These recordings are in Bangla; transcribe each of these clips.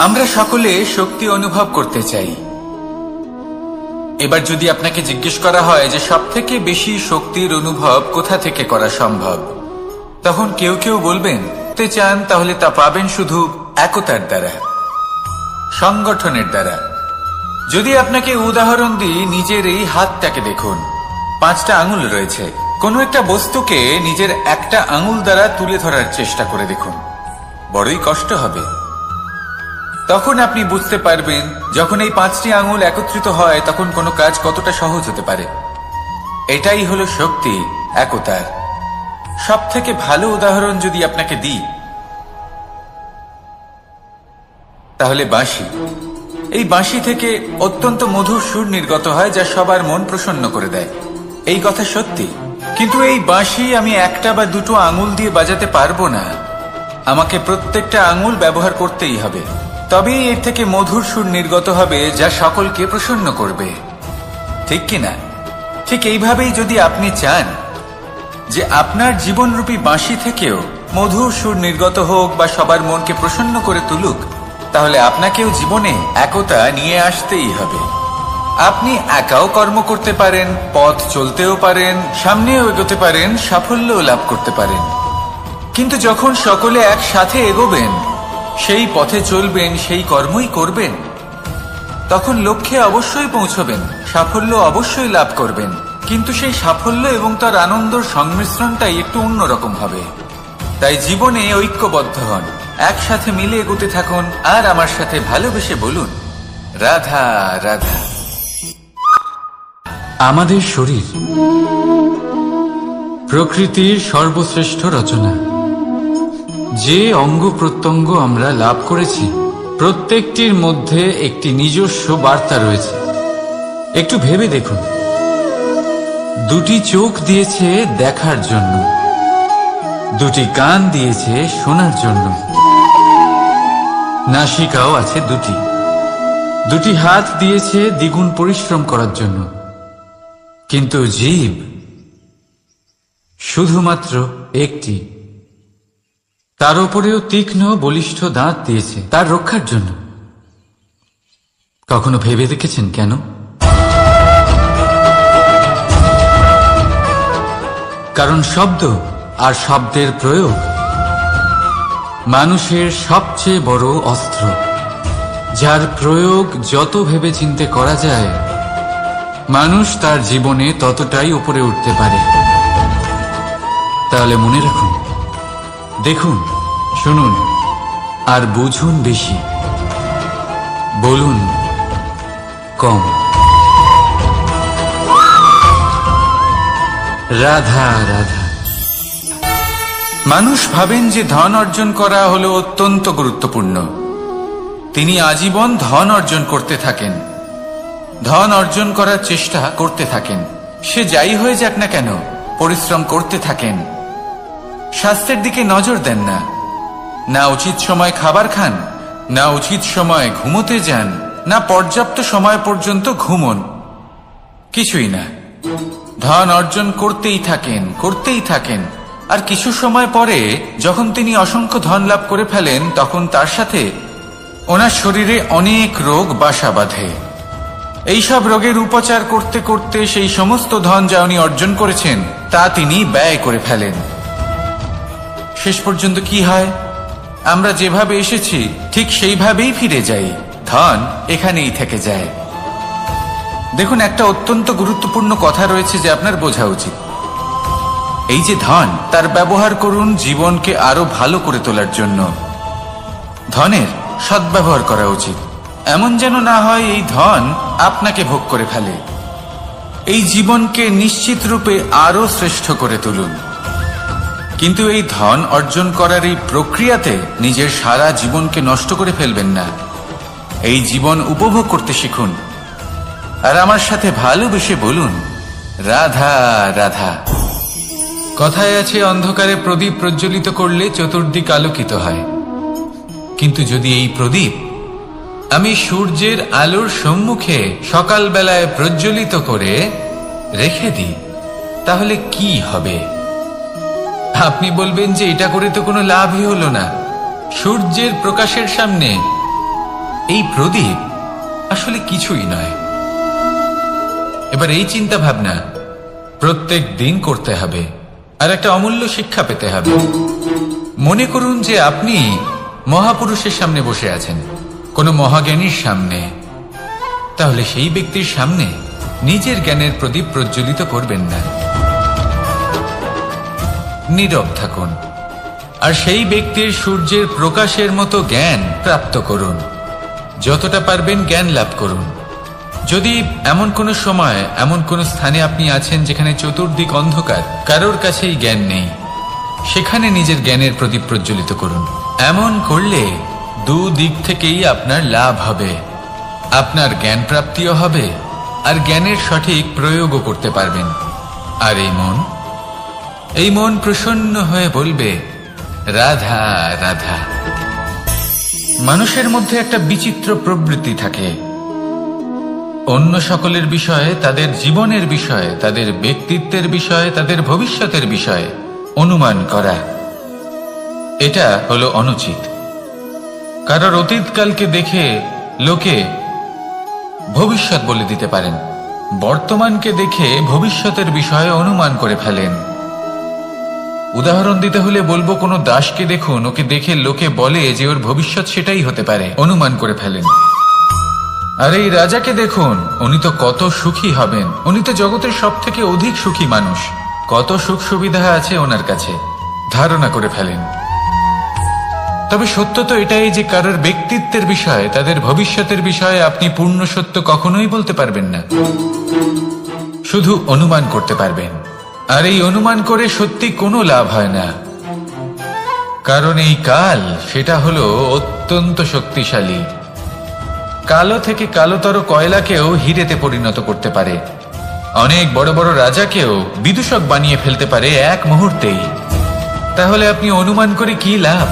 আমরা সকলে শক্তি অনুভব করতে চাই। এবার যদি আপনাকে জিজ্ঞেস করা হয় যে সবথেকে বেশি শক্তির অনুভব কোথা থেকে করা সম্ভব, তখন কেউ কেউ বলবেন তে চান তাহলে তা পাবেন শুধু একতার দ্বারা, সংগঠনের দ্বারা। যদি আপনাকে উদাহরণ দিই, নিজের এই হাতটাকে দেখুন, 5টা আঙুল রয়েছে। কোনো একটা বস্তুকে নিজের একটা আঙুল দ্বারা তুলে ধরার চেষ্টা করে দেখুন, বড়ই কষ্ট হবে। তখন আপনি বুঝতে পারবেন যখন এই 5টি আঙুল একত্রিত হয় তখন কোনো কাজ কতটা সহজ হতে পারে। এটাই হলো শক্তি, একতার। সব থেকে ভালো উদাহরণ যদি আপনাকে দিই তাহলে বাঁশি। এই বাঁশি থেকে অত্যন্ত মধুর সুর নির্গত হয় যা সবার মন প্রসন্ন করে দেয়। এই কথা সত্যি, কিন্তু এই বাঁশি আমি একটা বা দুটো আঙুল দিয়ে বাজাতে পারবো না। আমাকে প্রত্যেকটা আঙুল ব্যবহার করতেই হবে, তবেই এর থেকে মধুর সুর নির্গত হবে যা সকলকে প্রসন্ন করবে, ঠিক কিনা? ঠিক এইভাবেই যদি আপনি চান যে আপনার জীবনরূপী বাঁশি থেকেও মধুর সুর নির্গত হোক বা সবার মনকে প্রসন্ন করে তুলুক, তাহলে আপনাকেও জীবনে একতা নিয়ে আসতেই হবে। আপনি একাও কর্ম করতে পারেন, পথ চলতেও পারেন, সামনেও এগোতে পারেন, সাফল্যও লাভ করতে পারেন। কিন্তু যখন সকলে একসাথে এগোবেন, সেই পথে চলবেন, সেই কর্মই করবেন, তখন লক্ষ্যে অবশ্যই পৌঁছবেন, সাফল্য অবশ্যই লাভ করবেন। কিন্তু সেই সাফল্য এবং তার আনন্দর সংমিশ্রণটাই একটু অন্যরকম হবে। তাই জীবনে ঐক্যবদ্ধ হন, একসাথে মিলে এগোতে থাকুন, আর আমার সাথে ভালোবেসে বলুন রাধা রাধা। আমাদের শরীর প্রকৃতির সর্বশ্রেষ্ঠ রচনা। যে অঙ্গ প্রত্যঙ্গ আমরা লাভ করেছি প্রত্যেকটির মধ্যে একটি নিজস্ব বার্তা রয়েছে। একটু ভেবে দেখুন, 2টি চোখ দিয়েছে দেখার জন্য, 2টি কান দিয়েছে শোনার জন্য, নাসিকাও আছে 2টি, 2টি হাত দিয়েছে দ্বিগুণ পরিশ্রম করার জন্য। কিন্তু জীব শুধুমাত্র একটি, তার উপরেও তীক্ষ্ণ বলিষ্ঠ দাঁত দিয়েছে তার রক্ষার জন্য। কখনো ভেবে দেখেছেন কেন? কারণ শব্দ আর শব্দের প্রয়োগ মানুষের সবচেয়ে বড় অস্ত্র, যার প্রয়োগ যত ভেবেচিন্তে করা যায় মানুষ তার জীবনে ততটাই উপরে উঠতে পারে। তাহলে মনে রাখুন, দেখুন, শুনুন আর বুঝুন বেশি, বলুন কম। রাধা রাধা। মানুষ ভাবেন যে ধন অর্জন করা হলো অত্যন্ত গুরুত্বপূর্ণ। তিনি আজীবন ধন অর্জন করতে থাকেন, ধন অর্জন করার চেষ্টা করতে থাকেন। সে যাই হয়ে যাক না কেন, পরিশ্রম করতে থাকেন। স্বাস্থ্যের দিকে নজর দেন না, না উচিত সময় খাবার খান, না উচিত সময় ঘুমোতে যান, না পর্যাপ্ত সময় পর্যন্ত ঘুমন, কিছুই না। ধন অর্জন করতেই থাকেন, করতেই থাকেন। আর কিছু সময় পরে যখন তিনি অসংখ্য ধন লাভ করে ফেলেন, তখন তার সাথে ওনার শরীরে অনেক রোগ বাসা বাঁধে। এইসব রোগের উপচার করতে করতে সেই সমস্ত ধন যা উনি অর্জন করেছেন তা তিনি ব্যয় করে ফেলেন। শেষ পর্যন্ত কি হয়? আমরা যেভাবে এসেছি ঠিক সেইভাবেই ফিরে যাই, ধন এখানেই থেকে যায়। দেখুন, একটা অত্যন্ত গুরুত্বপূর্ণ কথা রয়েছে যে আপনার বোঝা উচিত। এই যে ধন, তার ব্যবহার করুন জীবনকে আরো ভালো করে তোলার জন্য। ধনের সদ্ব্যবহার করা উচিত, এমন যেন না হয় এই ধন আপনাকে ভোগ করে ফেলে। এই জীবনকে নিশ্চিত রূপে আরো শ্রেষ্ঠ করে তুলুন। কিন্তু এই ধন অর্জন করার এই প্রক্রিয়াতে নিজের সারা জীবনকে নষ্ট করে ফেলবেন না। এই জীবন উপভোগ করতে শিখুন, আর আমার সাথে ভালোবেসে বলুন রাধা রাধা। কথায় আছে, অন্ধকারে প্রদীপ প্রজ্বলিত করলে চতুর্দিক আলোকিত হয়। কিন্তু যদি এই প্রদীপ আমি সূর্যের আলোর সম্মুখে সকালবেলায় প্রজ্বলিত করে রেখে দিই, তাহলে কি হবে? আপনি বলবেন যে এটা করে তো কোনো লাভই হলো না। সূর্যের প্রকাশের সামনে এই প্রদীপ আসলে কিছুই নয়। এবার এই চিন্তা ভাবনা প্রত্যেক দিন করতে হবে, আর একটা অমূল্য শিক্ষা পেতে হবে। মনে করুন যে আপনি মহাপুরুষের সামনে বসে আছেন, কোনো মহাজ্ঞানীর সামনে। তাহলে সেই ব্যক্তির সামনে নিজের জ্ঞানের প্রদীপ প্রজ্বলিত করবেন না, নীরব থাকুন, আর সেই ব্যক্তির সূর্যের প্রকাশের মতো জ্ঞান প্রাপ্ত করুন। যতটা পারবেন জ্ঞান লাভ করুন। যদি এমন কোনো সময় এমন কোনো স্থানে আপনি আছেন যেখানে চতুর্দিক অন্ধকার, কারোর কাছেই জ্ঞান নেই, সেখানে নিজের জ্ঞানের প্রদীপ প্রজ্বলিত করুন। এমন করলে দুদিক থেকেই আপনার লাভ হবে। আপনার জ্ঞান প্রাপ্তিও হবে, আর জ্ঞানের সঠিক প্রয়োগও করতে পারবেন। আর এই মন প্রসন্ন হয়ে বলবে, রাধা রাধা। মানুষের মধ্যে একটা বিচিত্র প্রবৃত্তি থাকে, অন্য সকলের বিষয়ে, তাদের জীবনের বিষয়ে, তাদের ব্যক্তিত্বের বিষয়ে, তাদের ভবিষ্যতের বিষয়ে অনুমান করা। এটা হলো অনুচিত। কারোর অতীতকালকে দেখে লোকে ভবিষ্যৎ বলে দিতে পারেন, বর্তমানকে দেখে ভবিষ্যতের বিষয়ে অনুমান করে ফেলেন। উদাহরণ দিতে হলে বলবো, কোনো দাসকে দেখুন, ওকে দেখে লোকে বলে যে ওর ভবিষ্যৎ সেটাই হতে পারে, অনুমান করে ফেলেন। আর এই রাজাকে দেখুন, উনি তো কত সুখী হবেন, উনি তো জগতের সব থেকে অধিক সুখী মানুষ, কত সুখ সুবিধা আছে ওনার কাছে, ধারণা করে ফেলেন। তবে সত্য তো এটাই যে কারোর ব্যক্তিত্বের বিষয়ে, তাদের ভবিষ্যতের বিষয়ে আপনি পূর্ণ সত্য কখনোই বলতে পারবেন না, শুধু অনুমান করতে পারবেন। আর এই অনুমান করে সত্যি কোনো লাভ হয় না, কারণ এই কাল সেটা হলো অত্যন্ত শক্তিশালী। কালো থেকে কালোতর কয়লাকেও হিরেতে পরিণত করতে পারে, অনেক বড় বড় রাজাকেও বিদূষক বানিয়ে ফেলতে পারে এক মুহূর্তেই। তাহলে আপনি অনুমান করে কি লাভ?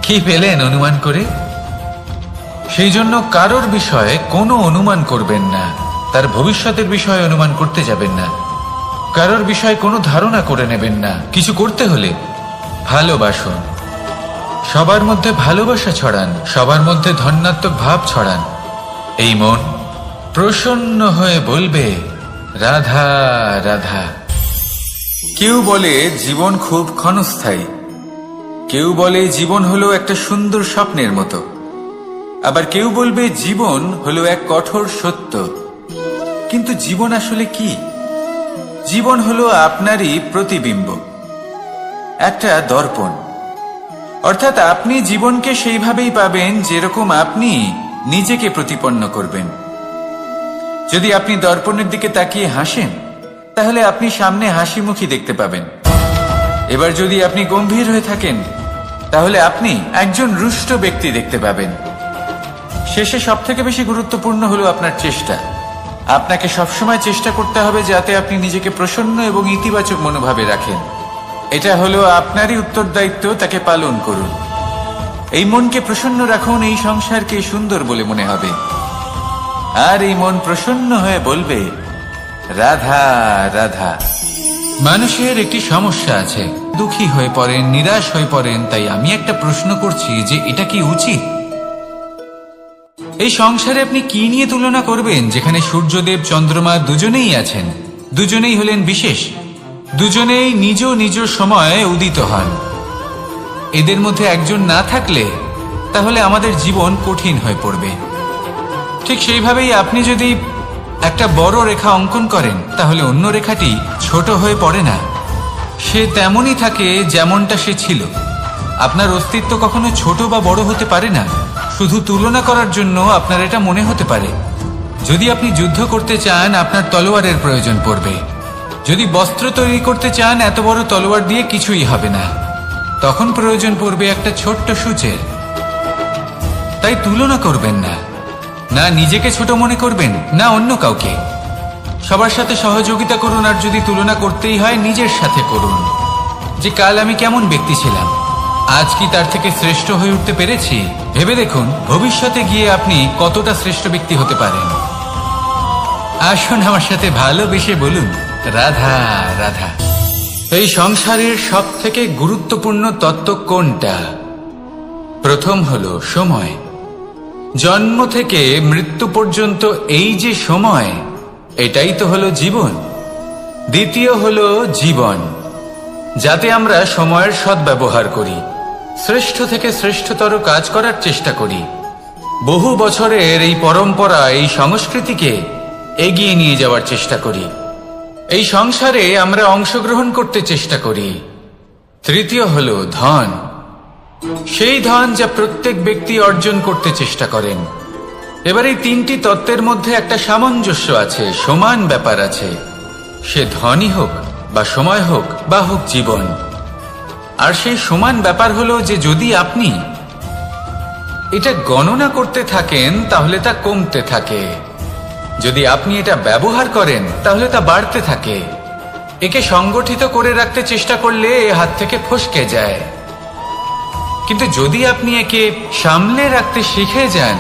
কি পেলেন অনুমান করে? সেই জন্য কারোর বিষয়ে কোনো অনুমান করবেন না, তার ভবিষ্যতের বিষয়ে অনুমান করতে যাবেন না, কারোর বিষয়ে কোনো ধারণা করে নেবেন না। কিছু করতে হলে ভালোবাসুন, সবার মধ্যে ভালোবাসা ছড়ান, সবার মধ্যে ধন্যাত্মক ভাব ছড়ান। এই মন প্রসন্ন হয়ে বলবে, রাধা রাধা। কেউ বলে জীবন খুব ক্ষণস্থায়ী, কেউ বলে জীবন হলো একটা সুন্দর স্বপ্নের মতো, আবার কেউ বলবে জীবন হলো এক কঠোর সত্য। কিন্তু জীবন আসলে কি? জীবন হলো আপনারই প্রতিবিম্ব, একটা দর্পণ। অর্থাৎ আপনি জীবনকে সেইভাবেই পাবেন যেরকম আপনি নিজেকে প্রতিপন্ন করবেন। যদি আপনি দর্পণের দিকে তাকিয়ে হাসেন, তাহলে আপনি সামনে হাসি মুখী দেখতে পাবেন। এবার যদি আপনি গম্ভীর হয়ে থাকেন, তাহলে আপনি একজন রুষ্ট ব্যক্তি দেখতে পাবেন। শেষে সবথেকে বেশি গুরুত্বপূর্ণ হলো আপনার চেষ্টা। আপনাকে সবসময় চেষ্টা করতে হবে যাতে আপনি নিজেকে প্রসন্ন এবং ইতিবাচক মনোভাবে রাখেন। এটা হলো আপনারই উত্তরদায়িত্ব, তাকে পালন করুন। এই মনকে প্রসন্ন রাখুন, এই সংসারকে সুন্দর বলে মনে হবে। আর এই মন প্রসন্ন হয়ে বলবে, রাধা রাধা। মানুষের একটি সমস্যা আছে, দুঃখী হয়ে পড়েন, নিরাশ হয়ে পড়েন। তাই আমি একটা প্রশ্ন করছি যে এটা কি উচিত? এই সংসারে আপনি কি নিয়ে তুলনা করবেন, যেখানে সূর্যদেব চন্দ্রমা দুজনেই আছেন, দুজনেই হলেন বিশেষ, দুজনেই নিজ নিজ সময়ে উদিত হন। এদের মধ্যে একজন না থাকলে তাহলে আমাদের জীবন কঠিন হয়ে পড়বে। ঠিক সেইভাবেই আপনি যদি একটা বড় রেখা অঙ্কন করেন, তাহলে অন্য রেখাটি ছোট হয়ে পড়ে না, সে তেমনই থাকে যেমনটা সে ছিল। আপনার অস্তিত্ব কখনো ছোট বা বড় হতে পারে না, শুধু তুলনা করার জন্য আপনার এটা মনে হতে পারে। যদি আপনি যুদ্ধ করতে চান, আপনার তলোয়ারের প্রয়োজন পড়বে। যদি বস্ত্র তৈরি করতে চান, এত বড় তলোয়ার দিয়ে কিছুই হবে না, তখন প্রয়োজন পড়বে একটা ছোট্ট সূচের। তাই তুলনা করবেন না, না নিজেকে ছোট মনে করবেন, না অন্য কাউকে। সবার সাথে সহযোগিতা করুন, আর যদি তুলনা করতেই হয় নিজের সাথে করুন, যে কাল আমি কেমন ব্যক্তি ছিলাম, আজ কি তার থেকে শ্রেষ্ঠ হয়ে উঠতে পেরেছি? ভেবে দেখুন ভবিষ্যতে গিয়ে আপনি কতটা শ্রেষ্ঠ ব্যক্তি হতে পারেন। আসুন আমার সাথে ভালোবেসে বলুন, রাধা রাধা। এই সংসারের সব থেকে গুরুত্বপূর্ণ তত্ত্ব কোনটা? প্রথম হলো সময়। জন্ম থেকে মৃত্যু পর্যন্ত এই যে সময়, এটাই তো হলো জীবন। দ্বিতীয় হলো জীবন, যাতে আমরা সময়ের সদ্ব্যবহার করি, শ্রেষ্ঠ থেকে শ্রেষ্ঠতর কাজ করার চেষ্টা করি, বহু বছরের এই পরম্পরা, এই সংস্কৃতিকে এগিয়ে নিয়ে যাওয়ার চেষ্টা করি, এই সংসারে আমরা অংশগ্রহণ করতে চেষ্টা করি। তৃতীয় হলো ধন, সেই ধন যা প্রত্যেক ব্যক্তি অর্জন করতে চেষ্টা করেন। এবার এই তিনটি তত্ত্বের মধ্যে একটা সামঞ্জস্য আছে, সমান ব্যাপার আছে, সে ধনই হোক বা সময় হোক বা হোক জীবন। আর সেই সমান ব্যাপার হলো যে যদি আপনি এটা গণনা করতে থাকেন তাহলে তা কমতে থাকে, যদি আপনি এটা ব্যবহার করেন তাহলে তা বাড়তে থাকে। একে সংগঠিত করে রাখতে চেষ্টা করলে এ হাত থেকে ফসকে যায়, কিন্তু যদি আপনি একে সামলে রাখতে শিখে যান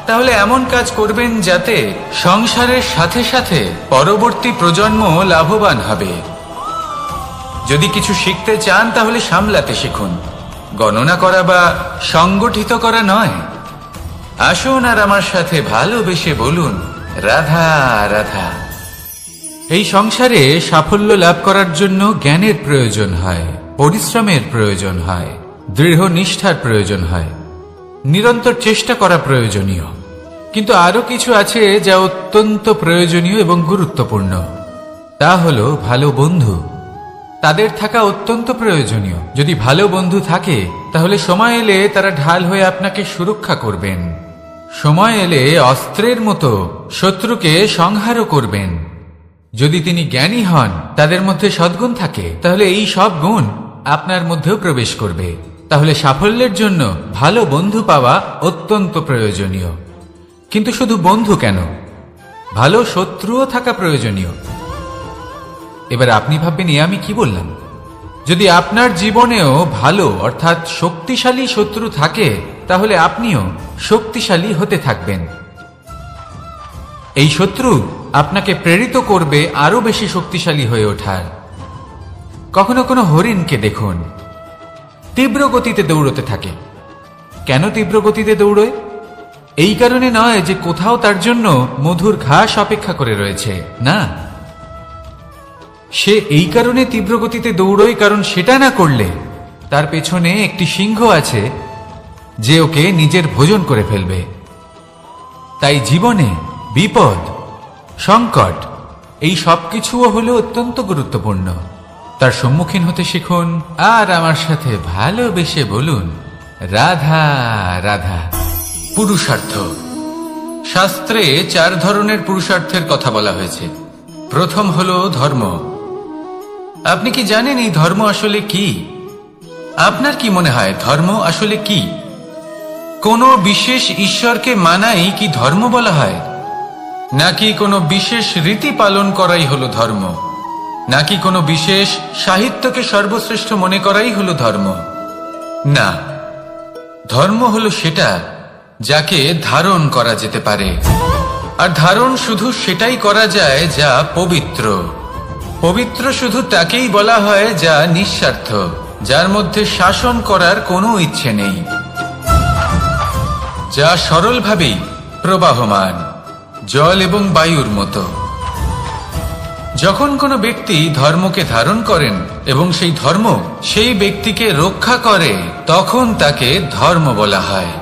তাহলে এমন কাজ করবেন যাতে সংসারের সাথে সাথে পরবর্তী প্রজন্ম লাভবান হবে। যদি কিছু শিখতে চান তাহলে সামলাতে শিখুন, গণনা করা বা সংগঠিত করা নয়। আসুন আর আমার সাথে ভালোবেসে বলুন, রাধা রাধা। এই সংসারে সাফল্য লাভ করার জন্য জ্ঞানের প্রয়োজন হয়, পরিশ্রমের প্রয়োজন হয়, দৃঢ় নিষ্ঠার প্রয়োজন হয়, নিরন্তর চেষ্টা করা প্রয়োজনীয়। কিন্তু আরো কিছু আছে যা অত্যন্ত প্রয়োজনীয় এবং গুরুত্বপূর্ণ, তা হলো ভালো বন্ধু। তাদের থাকা অত্যন্ত প্রয়োজনীয়। যদি ভালো বন্ধু থাকে তাহলে সময় এলে তারা ঢাল হয়ে আপনাকে সুরক্ষা করবেন, সময় এলে অস্ত্রের মতো শত্রুকে সংহারও করবেন। যদি তিনি জ্ঞানী হন, তাদের মধ্যে সদ্গুণ থাকে, তাহলে এই সব গুণ আপনার মধ্যেও প্রবেশ করবে। তাহলে সাফল্যের জন্য ভালো বন্ধু পাওয়া অত্যন্ত প্রয়োজনীয়। কিন্তু শুধু বন্ধু কেন, ভালো শত্রুও থাকা প্রয়োজনীয়। এবার আপনি ভাববেন, এ আমি কি বললাম? যদি আপনার জীবনেও ভালো অর্থাৎ শক্তিশালী শত্রু থাকে তাহলে আপনিও শক্তিশালী হতে থাকবেন। এই শত্রু আপনাকে প্রেরিত করবে আরো বেশি শক্তিশালী হয়ে ওঠার। কখনো কোনো হরিণকে দেখুন, তীব্র গতিতে দৌড়তে থাকে। কেন তীব্র গতিতে দৌড়য়? এই কারণে নয় যে কোথাও তার জন্য মধুর ঘাস অপেক্ষা করে রয়েছে, না, সে এই কারণে তীব্র গতিতে দৌড়য় কারণ সেটা না করলে তার পেছনে একটি সিংহ আছে যে ওকে নিজের ভোজন করে ফেলবে। তাই জীবনে বিপদ, সংকট, এই সবকিছুও হলো অত্যন্ত গুরুত্বপূর্ণ। তার সম্মুখীন হতে শিখুন আর আমার সাথে ভালোবেসে বলুন, রাধা রাধা। পুরুষার্থ। শাস্ত্রে 4 ধরনের পুরুষার্থের কথা বলা হয়েছে। প্রথম হলো ধর্ম। আপনি কি জানেন এই ধর্ম আসলে কি? আপনার কি মনে হয় ধর্ম আসলে কি? কোনো বিশেষ ঈশ্বরকে মানাই কি ধর্ম বলা হয়? নাকি কোনো বিশেষ রীতি পালন করাই হলো ধর্ম? নাকি কোনো বিশেষ সাহিত্যকে সর্বশ্রেষ্ঠ মনে করাই হলো ধর্ম? না, ধর্ম হলো সেটা যাকে ধারণ করা যেতে পারে। আর ধারণ শুধু সেটাই করা যায় যা পবিত্র। পবিত্র শুধু তাকেই বলা হয় যা নিঃস্বার্থ, যার মধ্যে শাসন করার কোনো ইচ্ছে নেই, যা সরলভাবেই প্রবাহমান, জল এবং বায়ুর মতো। যখন কোনো ব্যক্তি ধর্মকে ধারণ করেন এবং সেই ধর্ম সেই ব্যক্তিকে রক্ষা করে, তখন তাকে ধর্ম বলা হয়।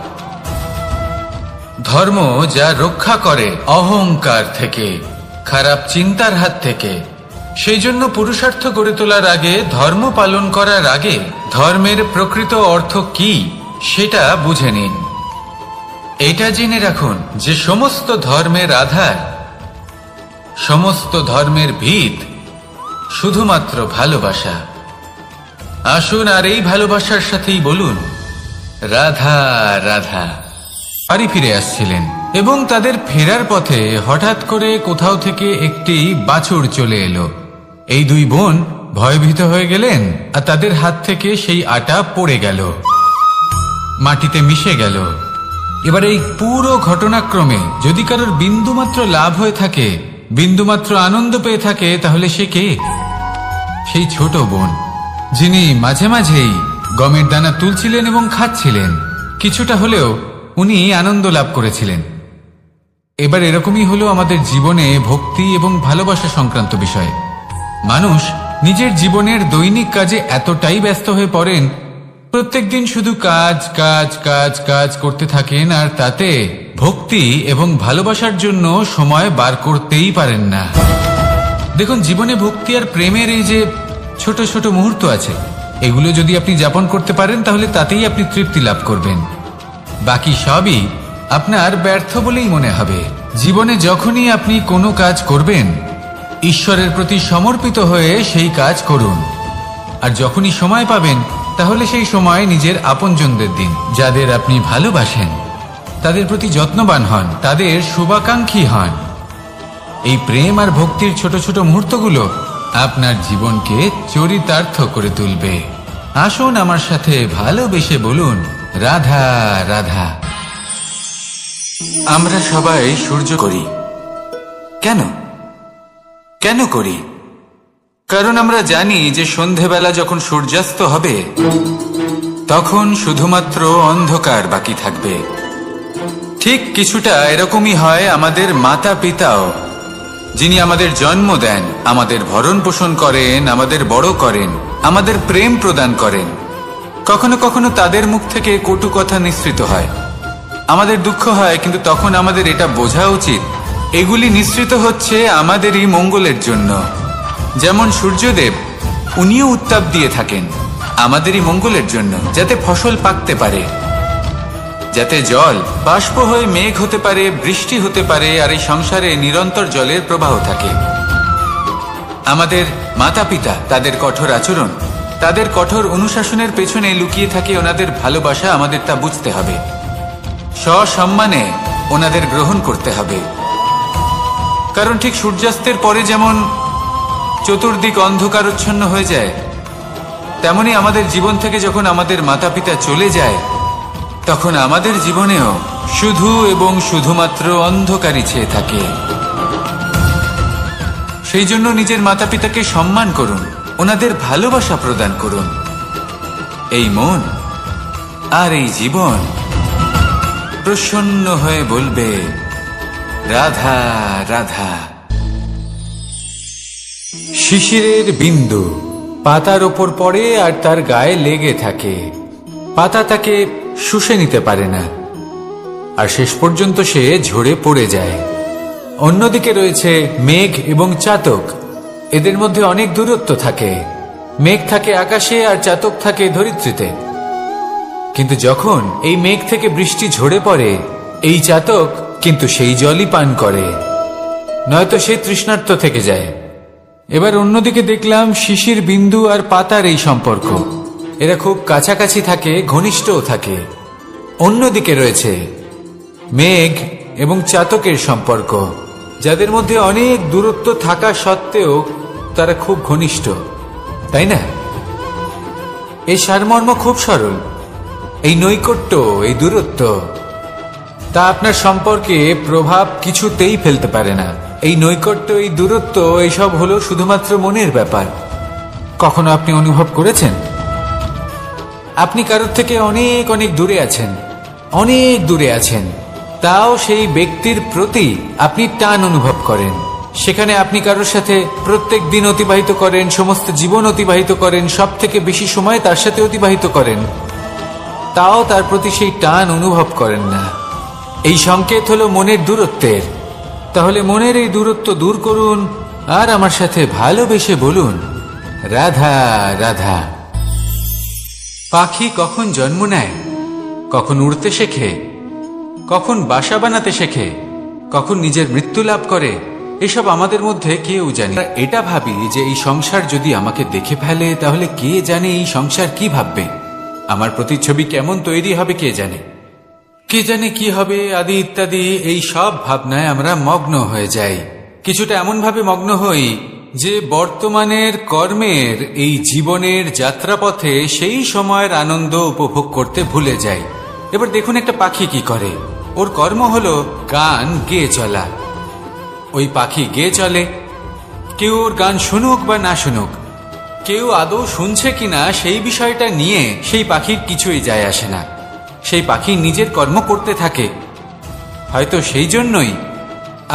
ধর্ম যা রক্ষা করে অহংকার থেকে, খারাপ চিন্তার হাত থেকে। সেই জন্য পুরুষার্থ গড়ে তোলার আগে, ধর্ম পালন করার আগে ধর্মের প্রকৃত অর্থ কি সেটা বুঝে নিন। এটা জেনে রাখুন যে সমস্ত ধর্মের আধার, সমস্ত ধর্মের ভিত শুধুমাত্র ভালোবাসা। আসুন আর এই ভালোবাসার সাথেই বলুন, রাধা রাধা। বাড়ি ফিরে আসছিলেন এবং তাদের ফেরার পথে হঠাৎ করে কোথাও থেকে একটি বাছুর চলে এলো। এই 2 বোন ভয়ভীত হয়ে গেলেন আর তাদের হাত থেকে সেই আটা পড়ে গেল, মাটিতে মিশে গেল। এবার এই পুরো ঘটনাক্রমে যদি কারোর বিন্দুমাত্র লাভ হয়ে থাকে, বিন্দুমাত্র আনন্দ পেয়ে থাকে, তাহলে সে কে? সেই ছোট বোন, যিনি মাঝে মাঝেই গমের দানা তুলছিলেন এবং খাচ্ছিলেন। কিছুটা হলেও উনি আনন্দ লাভ করেছিলেন। এবার এরকমই হলো আমাদের জীবনে ভক্তি এবং ভালোবাসা সংক্রান্ত বিষয়। মানুষ নিজের জীবনের দৈনিক কাজে এতটাই ব্যস্ত হয়ে পড়েন, প্রত্যেকদিন শুধু কাজ কাজ কাজ কাজ করতে থাকেন, আর তাতে ভক্তি এবং ভালোবাসার জন্য সময় বার করতেই পারেন না। দেখুন, জীবনে ভক্তি আর প্রেমের এই যে ছোট ছোট মুহূর্ত আছে, এগুলো যদি আপনি যাপন করতে পারেন তাহলে তাতেই আপনি তৃপ্তি লাভ করবেন। বাকি সবই আপনার ব্যর্থ বলেই মনে হবে। জীবনে যখনই আপনি কোনো কাজ করবেন, ঈশ্বরের প্রতি সমর্পিত হয়ে সেই কাজ করুন। আর যখনই সময় পাবেন, তাহলে সেই সময় নিজের আপনজনদের দিন। যাদের আপনি ভালোবাসেন তাদের প্রতি যত্নবান হন, তাদের শুভাকাঙ্ক্ষী হন। এই প্রেম আর ভক্তির ছোট ছোট মুহূর্তগুলো আপনার জীবনকে চরিতার্থ করে তুলবে। আসুন আমার সাথে ভালোবেসে বলুন, রাধা রাধা। আমরা সবাই সূর্য করি। কেন কেন করি? কারণ আমরা জানি যে সন্ধেবেলা যখন সূর্যাস্ত হবে, তখন শুধুমাত্র অন্ধকার বাকি থাকবে। ঠিক কিছুটা এরকমই হয় আমাদের মাতা পিতাও, যিনি আমাদের জন্ম দেন, আমাদের ভরণ পোষণ করেন, আমাদের বড় করেন, আমাদের প্রেম প্রদান করেন। কখনো কখনো তাদের মুখ থেকে কটু কথা নিঃসৃত হয়, আমাদের দুঃখ হয়, কিন্তু তখন আমাদের এটা বোঝা উচিত এগুলি নিঃসৃত হচ্ছে আমাদেরই মঙ্গলের জন্য। যেমন সূর্যদেব, উনিও উত্তাপ দিয়ে থাকেন আমাদেরই মঙ্গলের জন্য, যাতে ফসল পাকতে পারে, যাতে জল বাষ্প হয়ে মেঘ হতে পারে, বৃষ্টি হতে পারে, আর এই সংসারে নিরন্তর জলের প্রবাহ থাকে। আমাদের মাতা পিতা, তাদের কঠোর আচরণ, তাদের কঠোর অনুশাসনের পেছনে লুকিয়ে থাকে ওনাদের ভালোবাসা। আমাদের তা বুঝতে হবে, সসম্মানে ওনাদের গ্রহণ করতে হবে। কারণ ঠিক সূর্যাস্তের পরে যেমন চতুর্দিক অন্ধকারচ্ছন্ন হয়ে যায়, তেমনি আমাদের জীবন থেকে যখন আমাদের মাতা পিতা চলে যায়, তখন আমাদের জীবনেও শুধু এবং শুধুমাত্র অন্ধকারই ছেয়ে থাকে। সেই জন্য নিজের মাতা পিতাকে সম্মান করুন, ওনাদের ভালোবাসা প্রদান করুন। এই মন আর এই জীবন প্রসন্ন হয়ে বলবে, রাধা রাধা। শিশিরের বিন্দু পাতার ওপর পড়ে আর তার গায়ে লেগে থাকে। পাতা তাকে শুষে নিতে পারে না, আর শেষ পর্যন্ত সে ঝরে পড়ে যায়। অন্যদিকে রয়েছে মেঘ এবং চাতক। এদের মধ্যে অনেক দূরত্ব থাকে। মেঘ থাকে আকাশে আর চাতক থাকে ধরিত্রীতে। কিন্তু যখন এই মেঘ থেকে বৃষ্টি ঝরে পড়ে, এই চাতক কিন্তু সেই জলই পান করে, নয়তো সে তৃষ্ণার্ত থেকে যায়। এবার অন্যদিকে দেখলাম শিশির বিন্দু আর পাতার এই সম্পর্ক। এরা খুব কাছাকাছি থাকে, ঘনিষ্ঠও থাকে। অন্যদিকে রয়েছে মেঘ এবং চাতকের সম্পর্ক, যাদের মধ্যে অনেক দূরত্ব থাকা সত্ত্বেও তারা খুব ঘনিষ্ঠ, তাই না? এই সারমর্ম খুব সরল। এই নৈকট্য, এই দূরত্ব, তা আপনার সম্পর্কে প্রভাব কিছুতেই ফেলতে পারে না। এই নৈকট্য, এই দূরত্ব, এইসব হলো শুধুমাত্র মনের ব্যাপার। কখনো আপনি অনুভব করেছেন আপনি কারোর থেকে অনেক অনেক দূরে আছেন, অনেক দূরে আছেন, তাও সেই ব্যক্তির প্রতি আপনি টান অনুভব করেন। সেখানে আপনি কারোর সাথে প্রত্যেক দিন অতিবাহিত করেন, সমস্ত জীবন অতিবাহিত করেন, সব থেকে বেশি সময় তার সাথে অতিবাহিত করেন, তাও তার প্রতি সেই টান অনুভব করেন না। এই সংকেত হলো মনের দূরত্বের। তাহলে মনের এই দূরত্ব দূর করুন আর আমার সাথে ভালোবেসে বলুন, রাধা রাধা। পাখি কখন জন্ম নেয়, কখন উড়তে শেখে, কখন বাসা বানাতে শেখে, কখন নিজের মৃত্যু লাভ করে, এসব আমাদের মধ্যে কেউ জানে না। এটা ভাবি যে এই সংসার যদি আমাকে দেখে ফেলে, তাহলে কে জানে এই সংসার কি ভাববে, আমার প্রতিচ্ছবি কেমন তৈরি হবে কে জানে, কে জানে কি হবে, আদি ইত্যাদি। এই সব ভাবনায় আমরা মগ্ন হয়ে যাই। কিছুটা এমন ভাবে মগ্ন হই যে বর্তমানের কর্মের এই জীবনের যাত্রাপথে সেই সময়ের আনন্দ উপভোগ করতে ভুলে যাই। এবার দেখুন একটা পাখি কি করে। ওর কর্ম হলো গান গেয়ে চলা। ওই পাখি গেয়ে চলে, কেউ ওর গান শুনুক বা না শুনুক, কেউ আদৌ শুনছে কিনা সেই বিষয়টা নিয়ে সেই পাখির কিছুই যায় আসে না। সে সেই পাখি নিজের কর্ম করতে থাকে। হয়তো সেই জন্যই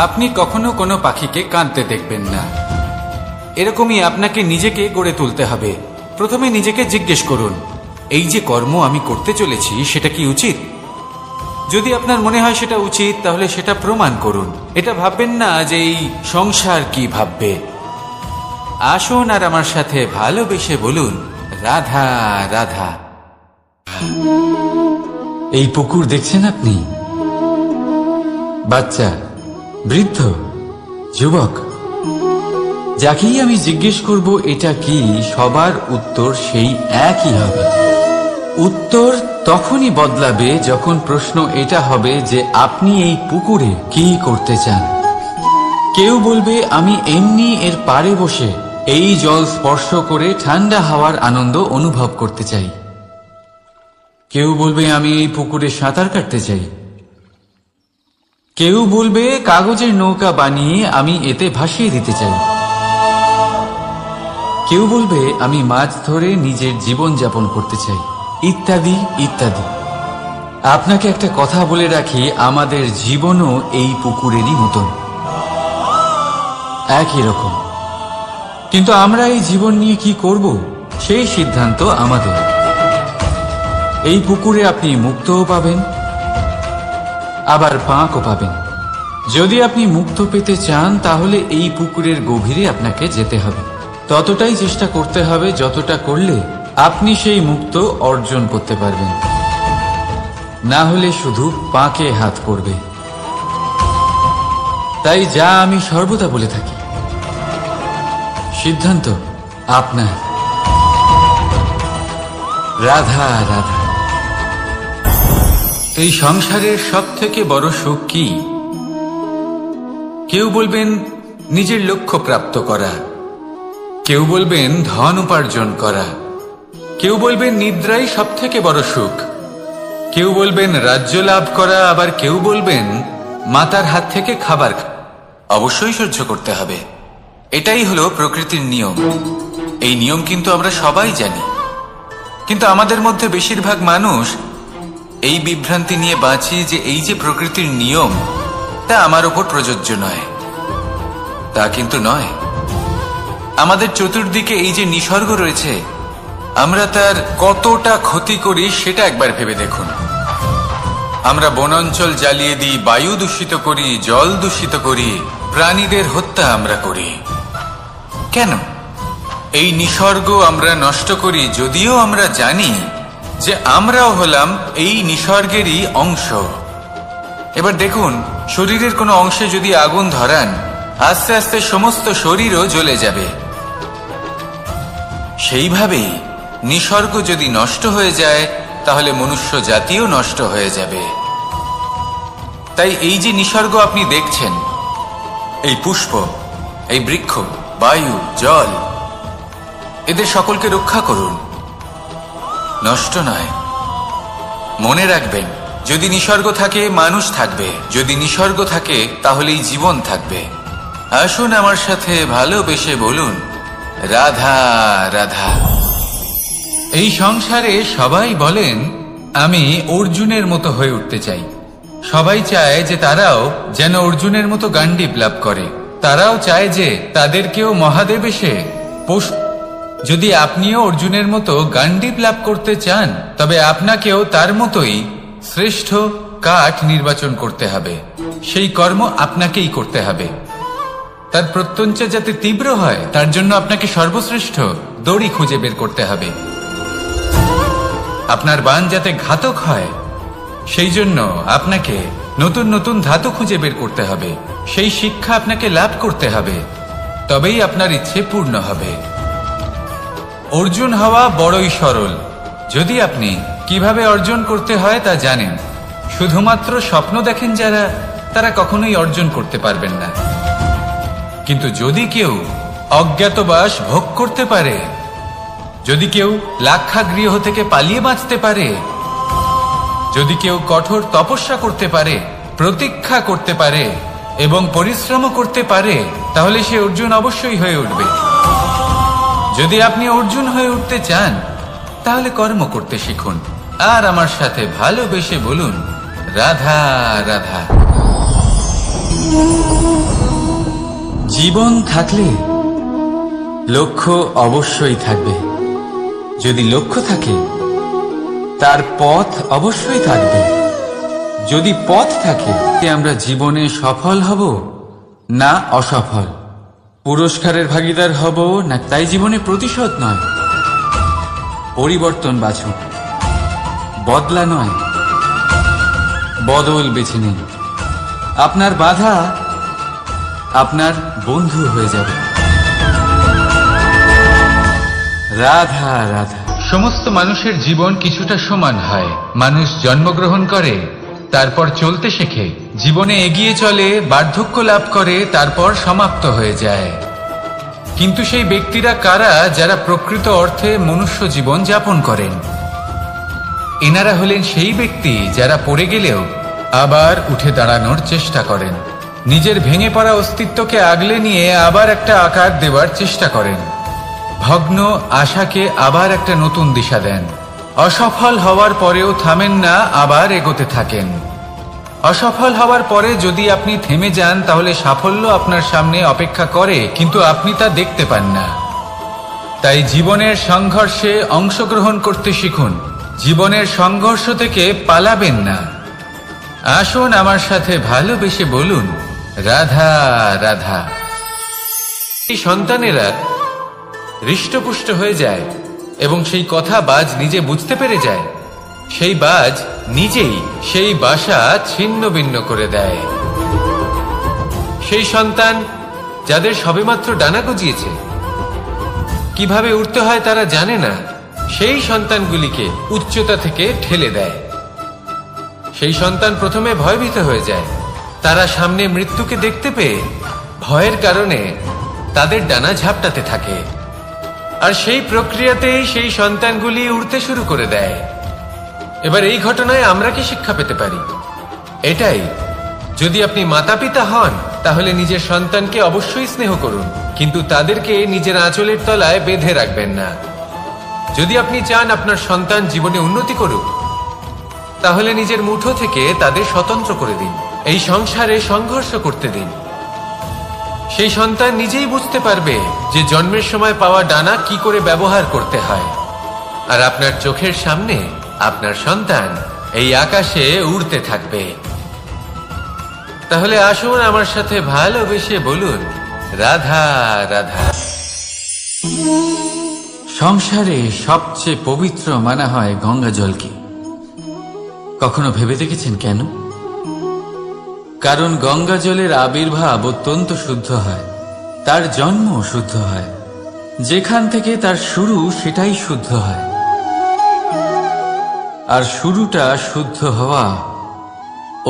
আপনি কখনো কোনো পাখিকে কাঁদতে দেখবেন না। এরকমই আপনাকে নিজেকে গড়ে তুলতে হবে। প্রথমে নিজেকে জিজ্ঞেস করুন, এই যে কর্ম আমি করতে চলেছি সেটা কি উচিত? যদি আপনার মনে হয় সেটা উচিত, তাহলে সেটা প্রমাণ করুন। এটা ভাববেন না যে এই সংসার কি ভাববে। আসুন আর আমার সাথে ভালোবেসে বলুন, রাধা রাধা। এই পুকুর দেখছেন আপনি? বাচ্চা, বৃদ্ধ, যুবক, যাকেই আমি জিজ্ঞেস করব এটা কি, সবার উত্তর সেই একই হবে। উত্তর তখনই বদলাবে যখন প্রশ্ন এটা হবে যে আপনি এই পুকুরে কি করতে চান। কেউ বলবে আমি এমনি এর পাড়ে বসে এই জল স্পর্শ করে ঠান্ডা হাওয়ার আনন্দ অনুভব করতে চাই। কেউ বলবে আমি এই পুকুরে সাঁতার কাটতে চাই। কেউ বলবে কাগজের নৌকা বানিয়ে আমি এতে ভাসিয়ে দিতে চাই। কেউ বলবে আমি মাছ ধরে নিজের জীবন যাপন করতে চাই, ইত্যাদি ইত্যাদি। আপনাকে একটা কথা বলে রাখি, আমাদের জীবনও এই পুকুরেরই মতন, একই রকম। কিন্তু আমরা এই জীবন নিয়ে কি করব সেই সিদ্ধান্ত আমাদের। এই পুকুরে আপনি মুক্তও পাবেন, আবার পাঁকও পাবেন। যদি আপনি মুক্ত পেতে চান তাহলে এই পুকুরের গভীরে আপনাকে যেতে হবে। ততটাই চেষ্টা করতে হবে যতটা করলে আপনি সেই মুক্ত অর্জন করতে পারবেন। না হলে শুধু পাঁকে হাত পড়বে। তাই যা আমি সর্বদা বলে থাকি, সিদ্ধান্ত আপনার। রাধা রাধা। এই সংসারের সব থেকে বড় সুখ কি? কেউ বলবেন নিজের লক্ষ্য প্রাপ্ত করা, কেউ বলবেন ধন উপার্জন করা, কেউ বলবেন নিদ্রাই সব থেকে বড় সুখ, কেউ বলবেন রাজ্য লাভ করা, আবার কেউ বলবেন মাতার হাত থেকে খাবার। অবশ্যই সহ্য করতে হবে, এটাই হলো প্রকৃতির নিয়ম। এই নিয়ম কিন্তু আমরা সবাই জানি, কিন্তু আমাদের মধ্যে বেশিরভাগ মানুষ এই বিভ্রান্তি নিয়ে বাঁচি যে এই যে প্রকৃতির নিয়ম তা আমার উপর প্রযোজ্য নয়। তা কিন্তু নয়। আমাদের চতুর্দিকে এই যে নিসর্গ রয়েছে, আমরা তার কতটা ক্ষতি করি সেটা একবার ভেবে দেখুন। আমরা বনাঞ্চল জ্বালিয়ে দিই, বায়ু দূষিত করি, জল দূষিত করি, প্রাণীদের হত্যা আমরা করি। কেন? এই নিসর্গ আমরা নষ্ট করি, যদিও আমরা জানি যে আমরাও হলাম এই নিসর্গেরই অংশ। এবার দেখুন, শরীরের কোনো অংশে যদি আগুন ধরান, আস্তে আস্তে সমস্ত শরীরও জ্বলে যাবে। সেইভাবেই নিসর্গ যদি নষ্ট হয়ে যায়, তাহলে মনুষ্য জাতিও নষ্ট হয়ে যাবে। তাই এই যে নিসর্গ আপনি দেখছেন, এই পুষ্প, এই বৃক্ষ, বায়ু, জল, এদের সকলকে রক্ষা করুন, নষ্ট নয়। মনে রাখবেন, যদি নিসর্গ থাকে মানুষ থাকবে, যদি নিসর্গ থাকে তাহলেই জীবন থাকবে। আসুন আমার সাথে ভালোবেসে বলুন, রাধা রাধা। এই সংসারে সবাই বলেন আমি অর্জুনের মতো হয়ে উঠতে চাই। সবাই চায় যে তারাও যেন অর্জুনের মতো গান্ডীব লাভ করে। তারাও চায় যে তাদেরকেও মহাদেব এসে যদি আপনিও অর্জুনের মতো গান্ডীব লাভ করতে চান, তবে আপনাকেও তার মতোই শ্রেষ্ঠ কাঠ নির্বাচন করতে হবে। সেই কর্ম আপনাকেই করতে হবে। তার প্রত্যঞ্চা যাতে তীব্র হয়, তার জন্য আপনাকে সর্বশ্রেষ্ঠ দড়ি খুঁজে বের করতে হবে। আপনার বাণ যাতে ঘাতক হয়, সেই জন্য আপনাকে নতুন নতুন ধাতু খুঁজে বের করতে হবে। সেই শিক্ষা আপনাকে লাভ করতে হবে, তবেই আপনার ইচ্ছে পূর্ণ হবে। অর্জুন হওয়া বড়ই সরল, যদি আপনি কিভাবে অর্জন করতে হয় তা জানেন। শুধুমাত্র স্বপ্ন দেখেন যারা, তারা কখনোই অর্জন করতে পারবেন না। কিন্তু যদি কেউ অজ্ঞাতবাস ভোগ করতে পারে, যদি কেউ লাক্ষাগৃহ থেকে পালিয়ে বাঁচতে পারে, যদি কেউ কঠোর তপস্যা করতে পারে, প্রতীক্ষা করতে পারে এবং পরিশ্রম করতে পারে, তাহলে সে অর্জুন অবশ্যই হয়ে উঠবে। যদি আপনি অর্জুন হয়ে উঠতে চান, তাহলে কর্ম করতে শিখুন। আর আমার সাথে ভালোবেসে বলুন, রাধা রাধা। জীবন থাকলে লক্ষ্য অবশ্যই থাকবে। যদি লক্ষ্য থাকে, তার পথ অবশ্যই থাকবে। যদি পথ থাকে, আমরা জীবনে সফল হব না অসফল, পুরস্কারের ভাগীদার হব না, তাই জীবনে প্রতিশোধ নয়, পরিবর্তন বাছুন। বদলা নয়, বদল বেছে নিন। আপনার বাধা আপনার বন্ধু হয়ে যাবে। রাধা রাধা। সমস্ত মানুষের জীবন কিছুটা সমান হয়। মানুষ জন্মগ্রহণ করে, তারপর চলতে শেখে, জীবনে এগিয়ে চলে, বার্ধক্য লাভ করে, তারপর সমাপ্ত হয়ে যায়। কিন্তু সেই ব্যক্তিরা কারা যারা প্রকৃত অর্থে মনুষ্য জীবন যাপন করেন? এনারা হলেন সেই ব্যক্তি যারা পড়ে গেলেও আবার উঠে দাঁড়ানোর চেষ্টা করেন, নিজের ভেঙে পড়া অস্তিত্বকে আগলে নিয়ে আবার একটা আকার দেওয়ার চেষ্টা করেন, ভগ্ন আশাকে আবার একটা নতুন দিশা দেন। অসফল হওয়ার পরেও থামেন না, আবার এগোতে থাকেন। অসফল হওয়ার পরে যদি আপনি থেমে যান, তাহলে সাফল্য আপনার সামনে অপেক্ষা করে, কিন্তু আপনি তা দেখতে পান না। তাই জীবনের সংঘর্ষে অংশগ্রহণ করতে শিখুন। জীবনের সংঘর্ষ থেকে পালাবেন না। আসুন আমার সাথে ভালোবেসে বলুন, রাধা রাধা। এই সন্তানেরা হৃষ্টপুষ্ট হয়ে যায় এবং সেই কথা বাজ নিজে বুঝতে পেরে যায়। সেই বাজ নিজেই সেই বাসা ছিন্ন ভিন্ন করে দেয়। সেই সন্তান যাদের সবেমাত্র ডানা গজিয়েছে, কিভাবে উঠতে হয় তারা জানে না, সেই সন্তানগুলিকে উচ্চতা থেকে ঠেলে দেয়। সেই সন্তান প্রথমে ভয়ভীত হয়ে যায়। তারা সামনে মৃত্যুকে দেখতে পেয়ে ভয়ের কারণে তাদের ডানা ঝাপটাতে থাকে, আর সেই প্রক্রিয়াতেই সেই সন্তানগুলি উড়তে শুরু করে দেয়। এবার এই ঘটনায় আমরা কি শিক্ষা পেতে পারি? এটাই, যদি আপনি মাতা পিতা হন, তাহলে নিজের সন্তানকে অবশ্যই স্নেহ করুন, কিন্তু তাদেরকে নিজের আঁচলের তলায় বেঁধে রাখবেন না। যদি আপনি চান আপনার সন্তান জীবনে উন্নতি করুক, তাহলে নিজের মুঠো থেকে তাদের স্বতন্ত্র করে দিন। এই সংসারে সংঘর্ষ করতে দিন। সেই সন্তান নিজেই বুঝতে পারবে যে জন্মের সময় পাওয়া ডানা কি করে ব্যবহার করতে হয়। আর আপনার চোখের সামনে আপনার সন্তান এই আকাশে উড়তে থাকবে। তাহলে আসুন আমার সাথে ভালোবেসে বলুন, রাধা রাধা। সংসারে সবচেয়ে পবিত্র মানা হয় গঙ্গা জলকে। কখনো ভেবে দেখেছেন কেন? কারণ গঙ্গা জলের আবির্ভাব অত্যন্ত শুদ্ধ হয়, তার জন্ম শুদ্ধ হয়, যেখান থেকে তার শুরু সেটাই শুদ্ধ হয়। আর শুরুটা শুদ্ধ হওয়া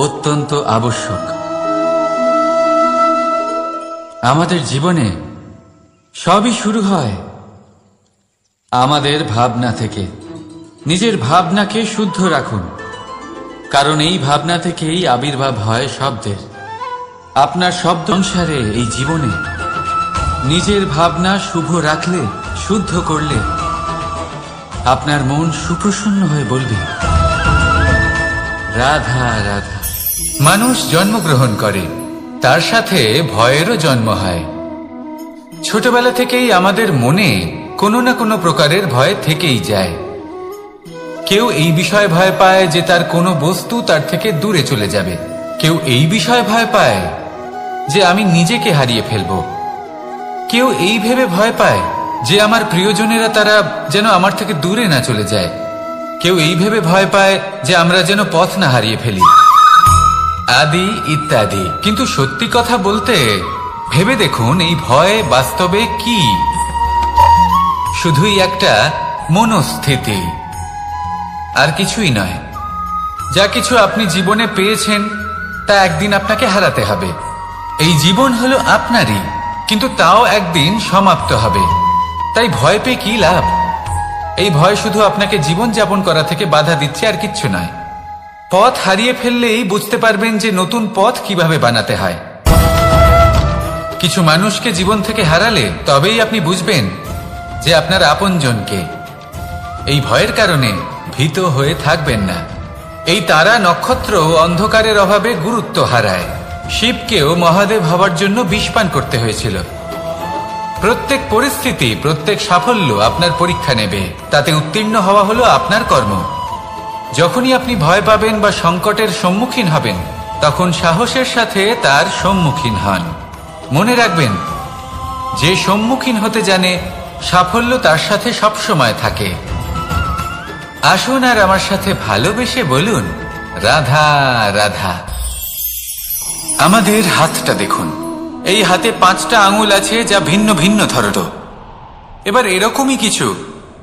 অত্যন্ত আবশ্যক। আমাদের জীবনে সবই শুরু হয় আমাদের ভাবনা থেকে। নিজের ভাবনাকে শুদ্ধ রাখুন, কারণ এই ভাবনা থেকেই আবির্ভাব হয় শব্দের। আপনার শব্দ অনুসারে এই জীবনে নিজের ভাবনা শুভ রাখলে, শুদ্ধ করলে, আপনার মন সুপ্রসন্ন হয়ে বলবে, রাধা রাধা। মানুষ জন্মগ্রহণ করে, তার সাথে ভয়েরও জন্ম হয়। ছোটবেলা থেকেই আমাদের মনে কোনো না কোনো প্রকারের ভয় থেকেই যায়। কেউ এই বিষয়ে ভয় পায় যে তার কোনো বস্তু তার থেকে দূরে চলে যাবে। কেউ এই বিষয়ে ভয় পায় যে আমি নিজেকে হারিয়ে ফেলব। কেউ এই ভেবে ভয় পায় যে আমার প্রিয়জনেরা তারা যেন আমার থেকে দূরে না চলে যায়। কেউ এই ভেবে ভয় পায় যে আমরা যেন পথ না হারিয়ে ফেলি, আদি ইত্যাদি। কিন্তু সত্যি কথা বলতে, ভেবে দেখুন এই ভয় বাস্তবে কি? শুধুই একটা মনস্থিতি, আর কিছুই নয়। যা কিছু আপনি জীবনে পেয়েছেন তা একদিন আপনাকে হারাতে হবে। এই জীবন হলো আপনারই, কিন্তু তাও একদিন সমাপ্ত হবে। তাই ভয় পেয়ে কি লাভ? এই ভয় শুধু আপনাকে জীবন যাপন করা থেকে বাধা দিচ্ছে, আর কিচ্ছু নয়। পথ হারিয়ে ফেললেই বুঝতে পারবেন যে নতুন পথ কিভাবে বানাতে হয়। কিছু মানুষকে জীবন থেকে হারালে তবেই আপনি বুঝবেন যে আপনার আপনজনকে। এই ভয়ের কারণে ভীত হয়ে থাকবেন না। এই তারা নক্ষত্র অন্ধকারের অভাবে গুরুত্ব হারায়। শিবকেও মহাদেব হবার জন্য বিষপান করতে হয়েছিল। প্রত্যেক পরিস্থিতি, প্রত্যেক সাফল্য আপনার পরীক্ষা নেবে, তাতে উত্তীর্ণ হওয়া হলো আপনার কর্ম। যখনই আপনি ভয় পাবেন বা সংকটের সম্মুখীন হবেন, তখন সাহসের সাথে তার সম্মুখীন হন। মনে রাখবেন, যে সম্মুখীন হতে জানে, সাফল্য তার সাথে সবসময় থাকে। আসুন আর আমার সাথে ভালোবেসে বলুন, রাধা রাধা। আমাদের হাতটা দেখুন, এই হাতে 5টা আঙুল আছে, যা ভিন্ন ভিন্ন ধরত। এবার এরকমই কিছু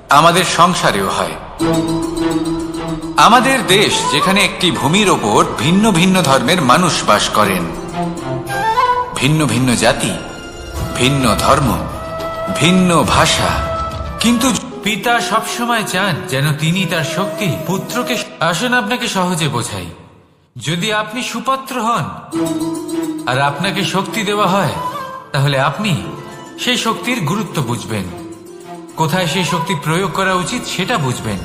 আমাদের সংসারেও হয়। আমাদের দেশ, যেখানে একটি ভূমির ওপর ভিন্ন ভিন্ন ধর্মের মানুষ বাস করেন, ভিন্ন ভিন্ন জাতি, ভিন্ন ধর্ম, ভিন্ন ভাষা, কিন্তু পিতা সবসময় চান যেন তিনি তার শক্তি পুত্রকে। আসুন আপনাকে সহজে বোঝাই। যদি আপনি সুপাত্র হন আর আপনাকে শক্তি দেওয়া হয়, তাহলে আপনি সেই শক্তির গুরুত্ব বুঝবেন, কোথায় সেই শক্তি প্রয়োগ করা উচিত সেটা বুঝবেন।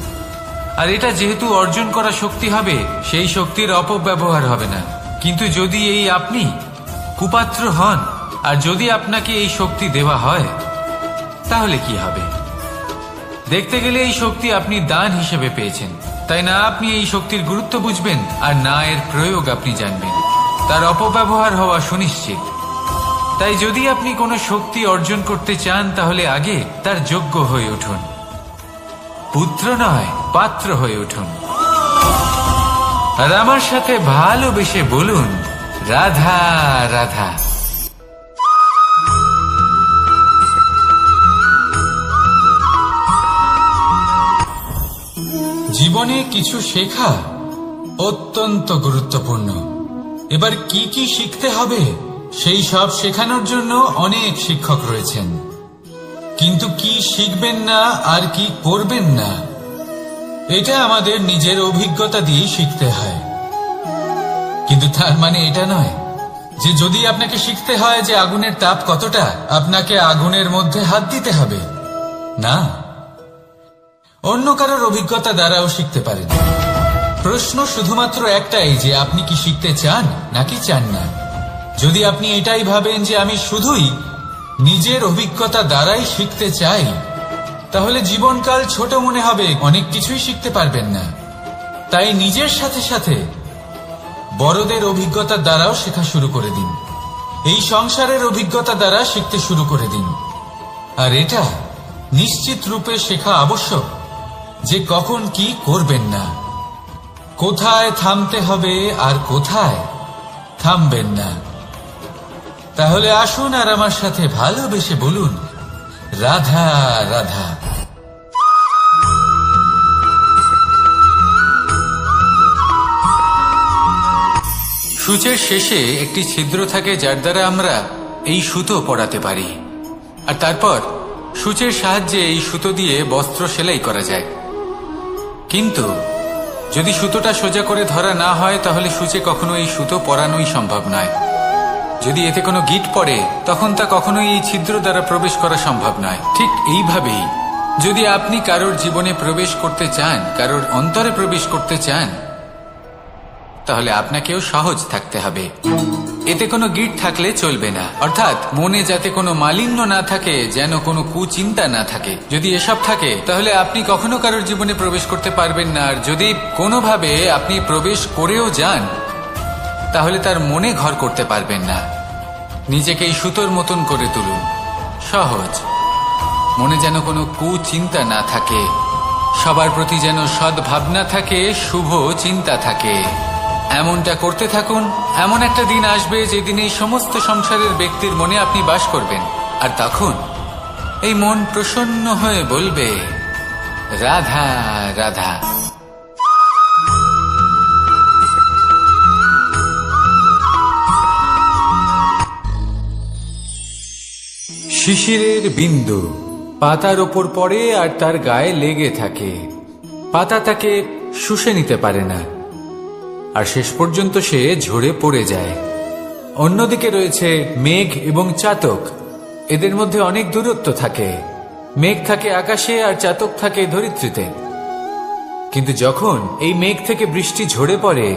আর এটা যেহেতু অর্জন করা শক্তি হবে, সেই শক্তির অপব্যবহার হবে না। কিন্তু যদি এই আপনি কুপাত্র হন আর যদি আপনাকে এই শক্তি দেওয়া হয়, তাহলে কি হবে? দেখতে গেলে এই শক্তি আপনি দান হিসেবে পেয়েছেন, তাই না আপনি এই শক্তির গুরুত্ব বুঝবেন আর না এর প্রয়োগ আপনি জানবেন। তার অপব্যবহার হওয়া সুনিশ্চিত। তাই যদি আপনি কোনো শক্তি অর্জন করতে চান, তাহলে আগে তার যোগ্য হয়ে উঠুন। পুত্র নয়, পাত্র হয়ে উঠুন। আর আমার সাথে ভালোবেসে বলুন, রাধা রাধা। জীবনে কিছু শেখা অত্যন্ত গুরুত্বপূর্ণ। এবার কি কি শিখতে হবে, সেই সব শেখানোর জন্য অনেক শিক্ষক রয়েছেন। কিন্তু কি শিখবেন না আর কি করবেন না, এটা আমাদের নিজের অভিজ্ঞতা দিয়ে শিখতে হয়। কিন্তু তার মানে এটা নয় যে যদি আপনাকে শিখতে হয় যে আগুনের তাপ কতটা, আপনাকে আগুনের মধ্যে হাত দিতে হবে। না, অন্য কারোর অভিজ্ঞতা দ্বারাও শিখতে পারেন। প্রশ্ন শুধুমাত্র একটাই, যে আপনি কি শিখতে চান নাকি চান না। যদি আপনি এটাই ভাবেন যে আমি শুধুই নিজের অভিজ্ঞতা দ্বারাই শিখতে চাই, তাহলে জীবনকাল ছোট মনে হবে, অনেক কিছুই শিখতে পারবেন না। তাই নিজের সাথে সাথে বড়দের অভিজ্ঞতা দ্বারাও শেখা শুরু করে দিন। এই সংসারের অভিজ্ঞতা দ্বারা শিখতে শুরু করে দিন। আর এটা নিশ্চিত রূপে শেখা আবশ্যক যে কখন কি করবেন না, কোথায় থামতে হবে আর কোথায় থামবেন না। তাহলে আসুন আর আমার সাথে ভালোবেসে বলুন, রাধা রাধা। সূচের শেষে একটি ছিদ্র থাকে, যার দ্বারা আমরা এই সুতো পরাতে পারি। আর তারপর সূচের সাহায্যে এই সুতো দিয়ে বস্ত্র সেলাই করা যায়। কিন্তু যদি সুতোটা সোজা করে ধরা না হয়, তাহলে সূচে কখনো এই সুতো পরানোই সম্ভব নয়। যদি এতে কোনো গিঁট পড়ে, তখন তা কখনোই এই ছিদ্র দ্বারা প্রবেশ করা সম্ভব নয়। ঠিক এইভাবেই যদি আপনি কারোর জীবনে প্রবেশ করতে চান, কারোর অন্তরে প্রবেশ করতে চান, তাহলে আপনাকেও সহজ থাকতে হবে। এতে কোনো গিঁট থাকলে চলবে না, অর্থাৎ মনে যাতে কোনো মালিন্য না থাকে, যেন কোনো কুচিন্তা না থাকে। যদি এসব থাকে, তাহলে আপনি কখনো কারোর জীবনে প্রবেশ করতে পারবেন না। আর যদি কোনোভাবে আপনি প্রবেশ করেও যান, তাহলে তার মনে ঘর করতে পারবেন না। নিজেকে এই সুতোর মতন করে তুলুন, সহজ। মনে যেন কোনো কুচিন্তা না থাকে, সবার প্রতি যেন সদ্ভাবনা থাকে, শুভ চিন্তা থাকে। এমনটা করতে থাকুন। এমন একটা দিন আসবে যেদিন এই সমস্ত সংসারের ব্যক্তির মনে আপনি বাস করবেন। আর তখন এই মন প্রসন্ন হয়ে বলবে, রাধা রাধা। শিশিরের বিন্দু পাতার ওপর পড়ে আর তার গায়ে লেগে থাকে। পাতা তাকে শুষে নিতে পারে না, আর শেষ পর্যন্ত সে ঝরে পড়ে যায়। অন্যদিকে রয়েছে মেঘ এবং চাতক। এদের মধ্যে অনেক দূরত্ব থাকে। মেঘ থাকে আকাশে আর চাতক থাকে ধরিত্রীতে। কিন্তু যখন এই মেঘ থেকে বৃষ্টি ঝরে পড়ে,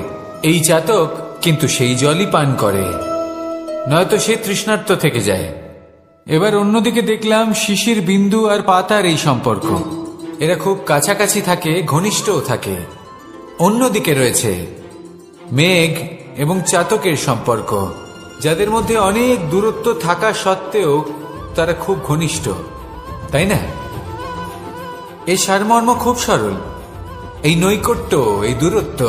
এই চাতক কিন্তু সেই জলই পান করে, নয়তো সে তৃষ্ণার্ত থেকে যায়। এবার অন্যদিকে দেখলাম শিশির বিন্দু আর পাতার এই সম্পর্ক, এরা খুব কাছাকাছি থাকে, ঘনিষ্ঠও থাকে। অন্যদিকে রয়েছে মেঘ এবং চাতকের সম্পর্ক, যাদের মধ্যে অনেক দূরত্ব থাকা সত্ত্বেও তারা খুব ঘনিষ্ঠ, তাই না? এই সারমর্ম খুব সরল। এই নৈকট্য, এই দূরত্ব,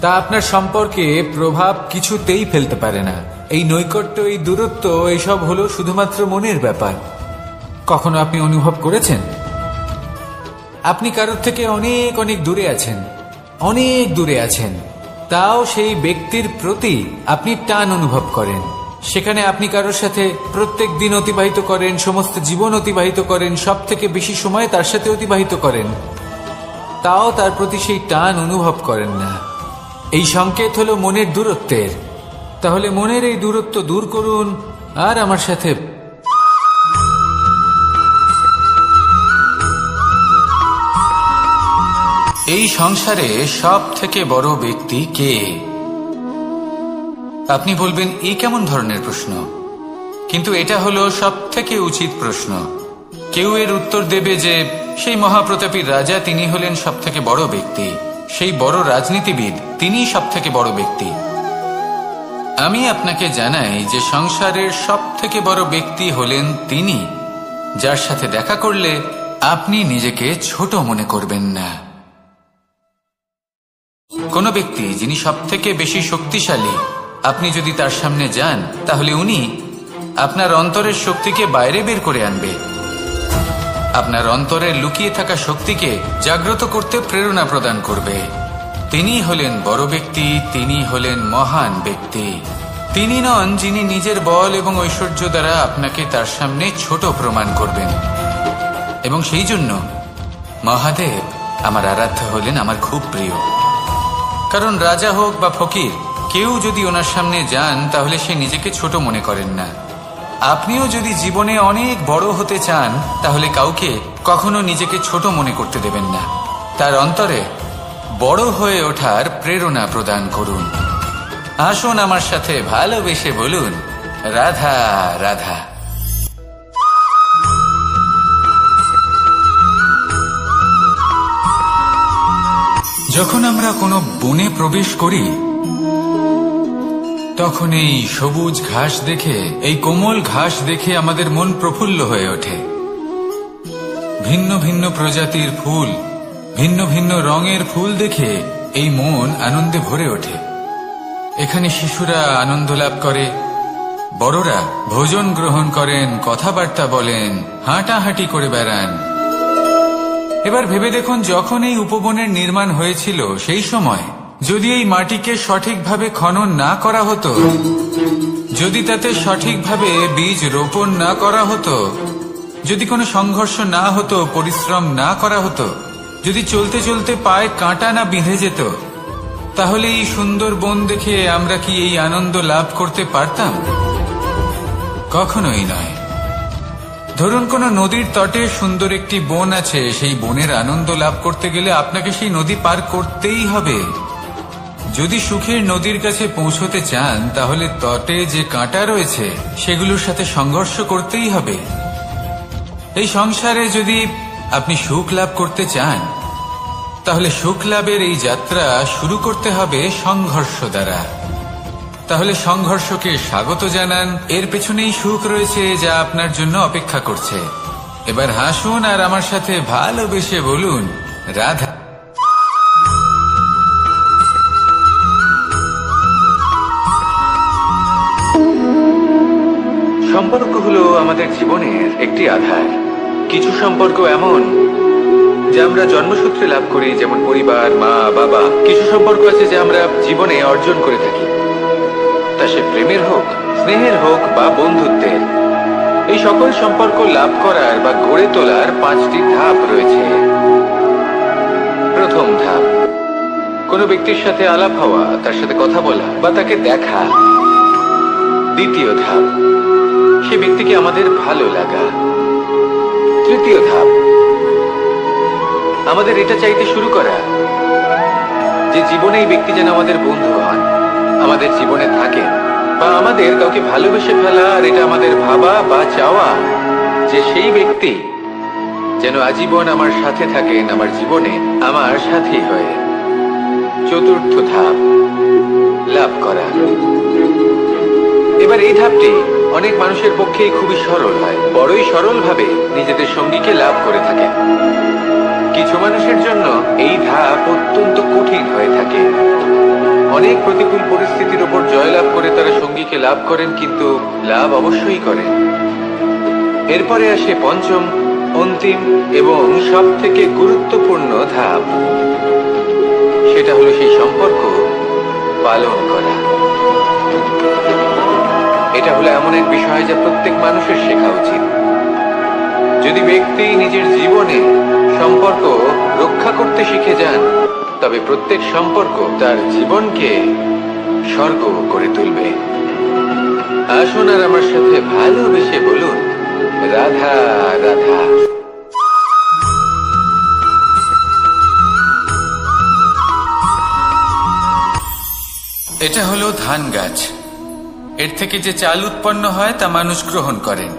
তা আপনার সম্পর্কে প্রভাব কিছুতেই ফেলতে পারে না। এই নৈকট্য, এই দূরত্ব, এইসব হলো শুধুমাত্র মনের ব্যাপার। কখনো আপনি অনুভব করেছেন আপনি কারোর থেকে অনেক অনেক দূরে আছেন, অনেক দূরে আছেন, তাও সেই ব্যক্তির প্রতি আপনি টান অনুভব করেন। সেখানে আপনি কারোর সাথে প্রত্যেক দিন অতিবাহিত করেন, সমস্ত জীবন অতিবাহিত করেন, সব থেকে বেশি সময় তার সাথে অতিবাহিত করেন, তাও তার প্রতি সেই টান অনুভব করেন না। এই সংকেত হলো মনের দূরত্বের। তাহলে মনের এই দূরত্ব দূর করুন আর আমার সাথে। এই সংসারে সব থেকে বড় ব্যক্তি কে? আপনি বলবেন এই কেমন ধরনের প্রশ্ন, কিন্তু এটা হলো সব থেকে উচিত প্রশ্ন। কেউ এর উত্তর দেবে যে সেই মহাপ্রতাপী রাজা, তিনি হলেন সব থেকে বড় ব্যক্তি, সেই বড় রাজনীতিবিদ, তিনিই সব থেকে বড় ব্যক্তি। আমি আপনাকে জানাই যে সংসারের সব থেকে বড় ব্যক্তি হলেন তিনি, যার সাথে দেখা করলে আপনি নিজেকে ছোট মনে করবেন না। কোন ব্যক্তি যিনি সব থেকে বেশি শক্তিশালী, আপনি যদি তার সামনে যান তাহলে উনি আপনার অন্তরের শক্তিকে বাইরে বের করে আনবে, আপনার অন্তরের লুকিয়ে থাকা শক্তিকে জাগ্রত করতে প্রেরণা প্রদান করবে। তিনি হলেন বড় ব্যক্তি, তিনি হলেন মহান ব্যক্তি। তিনি নন যিনি নিজের বল এবং ঐশ্বর্য দ্বারা আপনাকে তার সামনে ছোট প্রমাণ করবেন। এবং সেই জন্য মহাদেব আমার আরাধ্য হলেন আমার খুব প্রিয়। কারণ রাজা হোক বা ফকির, কেউ যদি ওনার সামনে যান তাহলে সে নিজেকে ছোট মনে করেন না। আপনিও যদি জীবনে অনেক বড় হতে চান তাহলে কাউকে কখনো নিজেকে ছোট মনে করতে দেবেন না। তার অন্তরে বড় হয়ে ওঠার প্রেরণা প্রদান করুন। আসুন আমার সাথে ভালোবেসে বলুন, রাধা রাধা। যখন আমরা কোনো বনে প্রবেশ করি তখন এই সবুজ ঘাস দেখে, এই কোমল ঘাস দেখে আমাদের মন প্রফুল্ল হয়ে ওঠে। ভিন্ন ভিন্ন প্রজাতির ফুল, ভিন্ন ভিন্ন রঙের ফুল দেখে এই মন আনন্দে ভরে ওঠে। এখানে শিশুরা আনন্দ লাভ করে, বড়রা ভোজন গ্রহণ করেন, কথাবার্তা বলেন, হাঁটাহাঁটি করে বেড়ান। এবার ভেবে দেখুন, যখন এই উপবনের নির্মাণ হয়েছিল সেই সময় যদি এই মাটিকে সঠিকভাবে খনন না করা হতো, যদি তাতে সঠিকভাবে বীজ রোপণ না করা হতো, যদি কোনো সংঘর্ষ না হতো, পরিশ্রম না করা হতো, যদি চলতে চলতে পায়ে কাঁটা না বিঁধে যেত, তাহলে এই সুন্দর বন দেখে আমরা কি এই আনন্দ লাভ করতে পারতাম? কখনোই নয়। ধরুন কোনো নদীর তটে সুন্দর একটি বন আছে, সেই বনের আনন্দ লাভ করতে গেলে আপনাকে সেই নদী পার করতেই হবে। যদি সুখের নদীর কাছে পৌঁছতে চান তাহলে তটে যে কাঁটা রয়েছে সেগুলোর সাথে সংঘর্ষ করতেই হবে। এই সংসারে যদি আপনি সুখ লাভ করতে চান তাহলে সুখ লাভের এই যাত্রা শুরু করতে হবে সংঘর্ষ দ্বারা। তাহলে সংঘর্ষকে স্বাগত জানান, এর পেছনেই সুখ রয়েছে যা আপনার জন্য অপেক্ষা করছে। এবার হাসুন আর আমার সাথে ভালোবেসে বলুন, রাধা। সম্পর্ক হলো আমাদের জীবনের একটি আধার। কিছু সম্পর্ক এমন যা আমরা জন্মসূত্রে লাভ করি, যেমন পরিবার, মা, বাবা। কিছু সম্পর্ক আছে যা আমরা জীবনে অর্জন করে থাকি, তা সে প্রেমের হোক, স্নেহের হোক বা বন্ধুত্বের। এই সকল সম্পর্ক লাভ করার বা গড়ে তোলার 5টি ধাপ রয়েছে। প্রথম ধাপ, কোনো ব্যক্তির সাথে আলাপ হওয়া, তার সাথে কথা বলা বা তাকে দেখা। দ্বিতীয় ধাপ, সে ব্যক্তিকে আমাদের ভালো লাগা। তৃতীয় ধাপ, আমাদের এটা চাইতে শুরু করা যে জীবনে এই ব্যক্তি যেন আমাদের বন্ধু হন, আমাদের জীবনে থাকে, বা আমাদের কাউকে ভালোবেসে ফেলা, আর এটা আমাদের ভাবা বা চাওয়া যে সেই ব্যক্তি যেন আজীবন আমার সাথে থাকেন, আমার জীবনে আমার সাথী হয়ে। চতুর্থ ধাপ, লাভ করা। এবার এই ধাপটি অনেক মানুষের পক্ষেই খুবই সরল হয়, বড়ই সরলভাবে নিজেদের সঙ্গীকে লাভ করে থাকে। কিছু মানুষের জন্য এই ধাপ অত্যন্ত কঠিন হয়ে থাকে। অনেক প্রতিকূল পরিস্থিতির উপর জয়লাভ করে তারা সঙ্গীকে লাভ করেন, কিন্তু লাভ অবশ্যই করেন। এরপরে আসে পঞ্চম, অন্তিম এবং সব থেকে গুরুত্বপূর্ণ ধাপ। সেটা হলো সেই সম্পর্ক পালন করা। এটা হলো এমন এক বিষয় যা প্রত্যেক মানুষের শেখা উচিত। যদি ব্যক্তি নিজের জীবনে সম্পর্ক রক্ষা করতে শিখে যান, তবে প্রত্যেক সম্পর্ক তার জীবনকে স্বর্গ করে তুলবে। আসুন আর আমার সাথে ভালোবেসে বলুন, রাধা রাধা। এটা হলো ধান গাছ। এর থেকে যে চাল উৎপন্ন হয় তা মানুষ গ্রহণ করেন।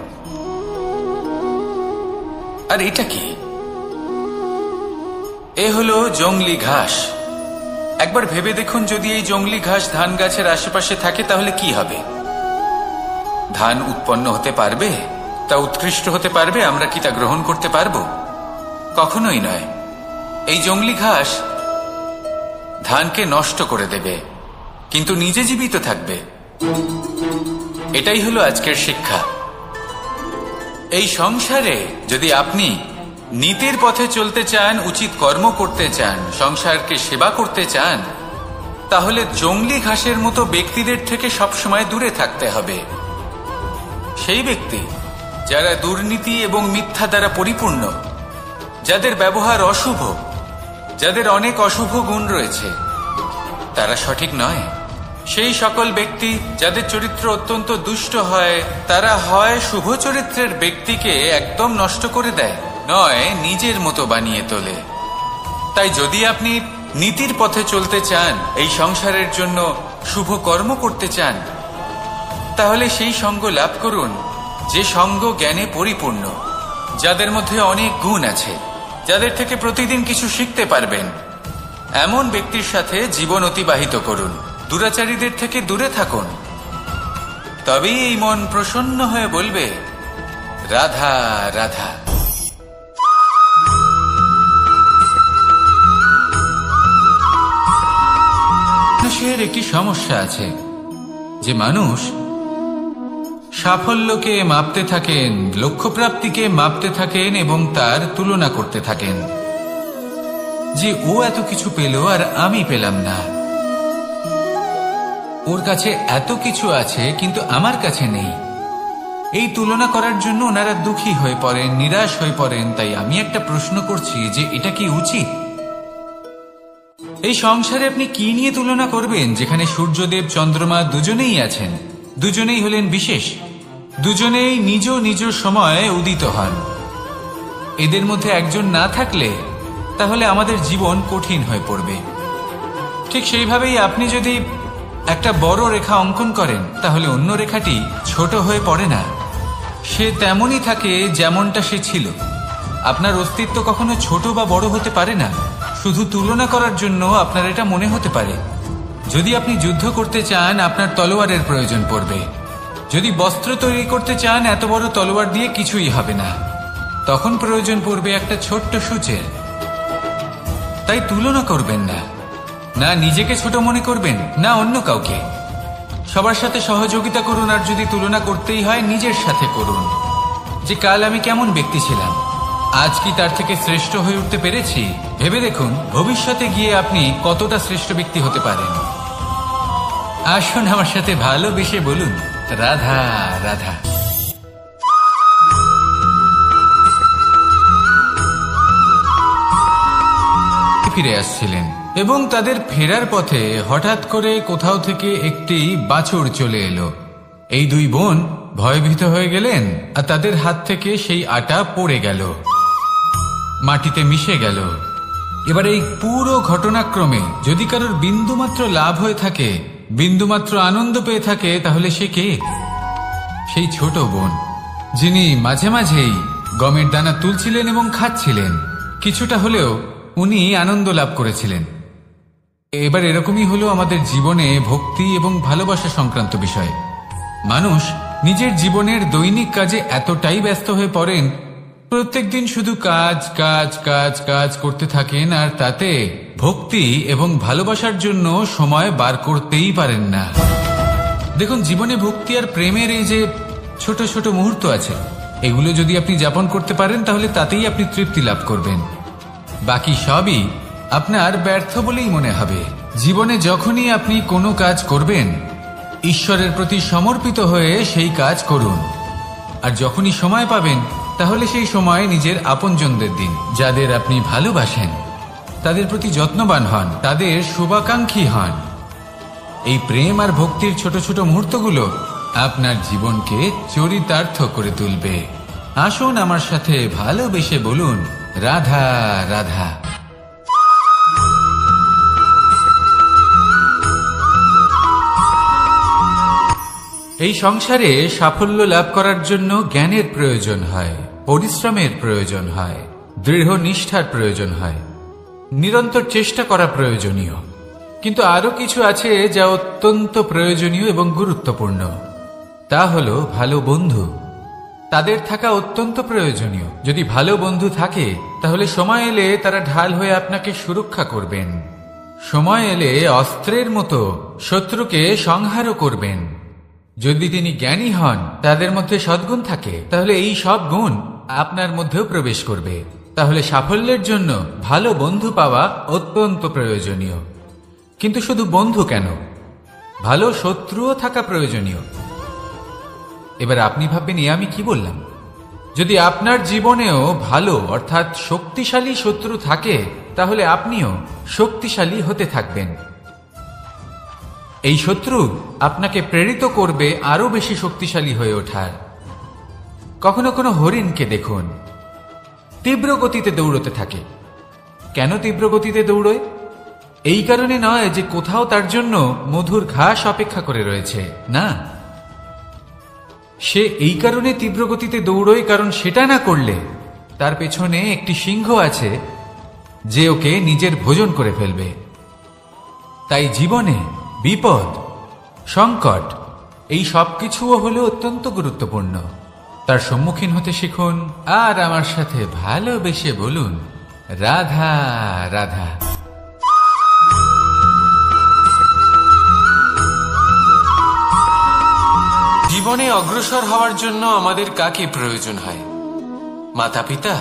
আর এটা কি? এ হলো জংলি ঘাস। একবার ভেবে দেখুন, যদি এই জংলি ঘাস ধান গাছের আশেপাশে থাকে তাহলে কি হবে? ধান উৎপন্ন হতে পারবে? তা উৎকৃষ্ট হতে পারবে? আমরা কি তা গ্রহণ করতে পারবো? কখনোই নয়। এই জংলি ঘাস ধানকে নষ্ট করে দেবে, কিন্তু নিজে জীবিত থাকবে। এটাই হলো আজকের শিক্ষা। এই সংসারে যদি আপনি নীতির পথে চলতে চান, উচিত কর্ম করতে চান, সংসারকে সেবা করতে চান, তাহলে জংলি ঘাসের মতো ব্যক্তিদের থেকে সবসময় দূরে থাকতে হবে। সেই ব্যক্তি যারা দুর্নীতি এবং মিথ্যা দ্বারা পরিপূর্ণ, যাদের ব্যবহার অশুভ, যাদের অনেক অশুভ গুণ রয়েছে, তারা সঠিক নয়। সেই সকল ব্যক্তি যাদের চরিত্র অত্যন্ত দুষ্ট হয়, তারা হয় শুভ চরিত্রের ব্যক্তিকে একদম নষ্ট করে দেয়, নয় নিজের মতো বানিয়ে তোলে। তাই যদি আপনি নীতির পথে চলতে চান, এই সংসারের জন্য শুভ কর্ম করতে চান, তাহলে সেই সঙ্গ লাভ করুন যে সঙ্গ জ্ঞানে পরিপূর্ণ, যাদের মধ্যে অনেক গুণ আছে, যাদের থেকে প্রতিদিন কিছু শিখতে পারবেন। এমন ব্যক্তির সাথে জীবন অতিবাহিত করুন। দুরাচারীদের থেকে দূরে থাকুন। তবেই এই মন প্রসন্ন হয়ে বলবে, রাধা রাধা। মানুষের একটি সমস্যা আছে যে মানুষ সাফল্যকে মাপতে থাকেন, লক্ষ্যপ্রাপ্তিকে মাপতে থাকেন এবং তার তুলনা করতে থাকেন যে ও এত কিছু পেল আর আমি পেলাম না, ওর কাছে এত কিছু আছে কিন্তু আমার কাছে নেই। এই তুলনা করার জন্য ওনারা দুঃখী হয়ে পড়েন, নিরাশ হয়ে পড়েন। তাই আমি একটা প্রশ্ন করছি যে এটা কি উচিত? এই সংসারে আপনি কি নিয়ে তুলনা করবেন, যেখানে সূর্যদেব চন্দ্রমা দুজনেই আছেন, দুজনেই হলেন বিশেষ, দুজনেই নিজ নিজ সময়ে উদিত হন। এদের মধ্যে একজন না থাকলে তাহলে আমাদের জীবন কঠিন হয়ে পড়বে। ঠিক সেইভাবেই আপনি যদি একটা বড় রেখা অঙ্কন করেন, তাহলে অন্য রেখাটি ছোট হয়ে পড়ে না, সে তেমনই থাকে যেমনটা সে ছিল। আপনার অস্তিত্ব কখনো ছোট বা বড় হতে পারে না। শুধু তুলনা করার জন্য আপনার এটা মনে হতে পারে। যদি আপনি যুদ্ধ করতে চান, আপনার তলোয়ারের প্রয়োজন পড়বে। যদি বস্ত্র তৈরি করতে চান, এত বড় তলোয়ার দিয়ে কিছুই হবে না, তখন প্রয়োজন পড়বে একটা ছোট্ট সূচের। তাই তুলনা করবেন না, না নিজেকে ছোট মনে করবেন, না অন্য কাউকে। সবার সাথে সহযোগিতা করুন, আর যদি তুলনা করতেই হয় নিজের সাথে করুন, যে কাল আমি কেমন ব্যক্তি ছিলাম, আজ কি তার থেকে শ্রেষ্ঠ হয়ে উঠতে পেরেছি। ভেবে দেখুন ভবিষ্যতে গিয়ে আপনি কতটা শ্রেষ্ঠ ব্যক্তি হতে পারেন। আসুন আমার সাথে ভালোবেসে বলুন, রাধা রাধা। ফিরে আসছিলেন এবং তাদের ফেরার পথে হঠাৎ করে কোথাও থেকে একটি বাছুর চলে এলো। এই দুই বোন ভয়ভীত হয়ে গেলেন, আর তাদের হাত থেকে সেই আটা পড়ে গেল, মাটিতে মিশে গেল। এবার এই পুরো ঘটনাক্রমে যদি কারোর বিন্দুমাত্র লাভ হয়ে থাকে, বিন্দুমাত্র আনন্দ পেয়ে থাকে, তাহলে সে কে? সেই ছোট বোন, যিনি মাঝে মাঝেই গমের দানা তুলছিলেন এবং খাচ্ছিলেন। কিছুটা হলেও উনি আনন্দ লাভ করেছিলেন। এবার এরকমই হলো আমাদের জীবনে ভক্তি এবং ভালোবাসা সংক্রান্ত বিষয়। মানুষ নিজের জীবনের দৈনিক কাজে এতটাই ব্যস্ত হয়ে পড়েন, প্রত্যেকদিন শুধু কাজ কাজ কাজ কাজ করতে থাকেন, আর তাতে ভক্তি এবং ভালোবাসার জন্য সময় বার করতেই পারেন না। দেখুন, জীবনে ভক্তি আর প্রেমের এই যে ছোট ছোট মুহূর্ত আছে, এগুলো যদি আপনি যাপন করতে পারেন তাহলে তাতেই আপনি তৃপ্তি লাভ করবেন। বাকি সবই আপনার ব্যর্থ বলেই মনে হবে। জীবনে যখনই আপনি কোনো কাজ করবেন, ঈশ্বরের প্রতি সমর্পিত হয়ে সেই কাজ করুন। আর যখনই সময় পাবেন, তাহলে সেই সময় নিজের আপনজনদের দিন। যাদের আপনি ভালোবাসেন তাদের প্রতি যত্নবান হন, তাদের শুভাকাঙ্ক্ষী হন। এই প্রেম আর ভক্তির ছোট ছোট মুহূর্তগুলো আপনার জীবনকে চরিতার্থ করে তুলবে। আসুন আমার সাথে ভালোবেসে বলুন, রাধা রাধা। এই সংসারে সাফল্য লাভ করার জন্য জ্ঞানের প্রয়োজন হয়, পরিশ্রমের প্রয়োজন হয়, দৃঢ় নিষ্ঠার প্রয়োজন হয়, নিরন্তর চেষ্টা করা প্রয়োজনীয়। কিন্তু আরো কিছু আছে যা অত্যন্ত প্রয়োজনীয় এবং গুরুত্বপূর্ণ। তা হলো ভালো বন্ধু। তাদের থাকা অত্যন্ত প্রয়োজনীয়। যদি ভালো বন্ধু থাকে, তাহলে সময় এলে তারা ঢাল হয়ে আপনাকে সুরক্ষা করবেন। সময় এলে অস্ত্রের মতো শত্রুকে সংহারও করবেন। যদি তিনি জ্ঞানী হন, তাদের মধ্যে সদ্গুণ থাকে, তাহলে এই সব গুণ আপনার মধ্যেও প্রবেশ করবে। তাহলে সাফল্যের জন্য ভালো বন্ধু পাওয়া অত্যন্ত প্রয়োজনীয়। কিন্তু শুধু বন্ধু কেন, ভালো শত্রুও থাকা প্রয়োজনীয়। এবার আপনি ভাববেন, আমি কি বললাম? যদি আপনার জীবনেও ভালো অর্থাৎ শক্তিশালী শত্রু থাকে, তাহলে আপনিও শক্তিশালী হতে থাকবেন। এই শত্রু আপনাকে প্রেরিত করবে আরো বেশি শক্তিশালী হয়ে ওঠার। কখনো কোনো হরিণকে দেখুন, তীব্র গতিতে দৌড়তে থাকে। কেন তীব্র গতিতে দৌড়য়? এই কারণে নয় যে কোথাও তার জন্য মধুর ঘাস অপেক্ষা করে রয়েছে, না। সে এই কারণে তীব্র গতিতে দৌড়য় কারণ সেটা না করলে তার পেছনে একটি সিংহ আছে যে ওকে নিজের ভোজন করে ফেলবে। তাই জীবনে বিপদ, সংকট, এই সব কিছুও হলো অত্যন্ত গুরুত্বপূর্ণ। তার সম্মুখীন হতে শিখুন আর আমার সাথে ভালোবেসে বলুন, রাধা রাধা। জীবনে অগ্রসর হওয়ার জন্য আমাদের কাকে প্রয়োজন হয়? মাতা পিতা,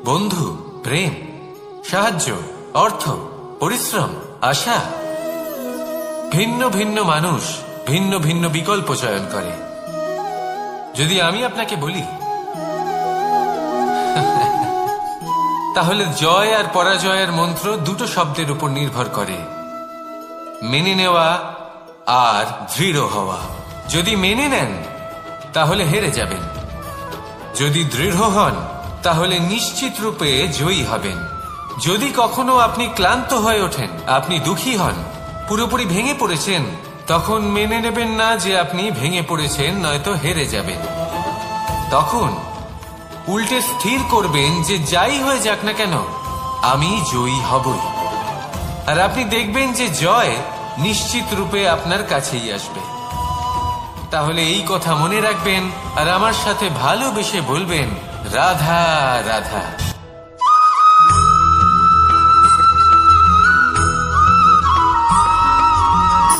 বন্ধু, প্রেম, সাহায্য, অর্থ, পরিশ্রম, আশা। ভিন্ন ভিন্ন মানুষ ভিন্ন ভিন্ন বিকল্প চয়ন করে। যদি আমি আপনাকে বলি, তাহলে জয় আর পরাজয়ের মন্ত্র দুটো শব্দের উপর নির্ভর করে, মেনে নেওয়া আর দৃঢ় হওয়া। যদি মেনে নেন তাহলে হেরে যাবেন, যদি দৃঢ় হন তাহলে নিশ্চিত রূপে জয়ী হবেন। যদি কখনো আপনি ক্লান্ত হয়ে ওঠেন, আপনি দুঃখী হন, পুরোপুরি ভেঙে পড়েছেন, তখন মেনে নেবেন না যে আপনি ভেঙে পড়েছেন, নয়তো হেরে যাবেন। তখন উল্টে স্থির করবেন যে যাই হয়ে যাক না কেন, আমি জয়ী হবই। আর আপনি দেখবেন যে জয় নিশ্চিত রূপে আপনার কাছেই আসবে। তাহলে এই কথা মনে রাখবেন আর আমার সাথে ভালোবেসে বলবেন, রাধা রাধা।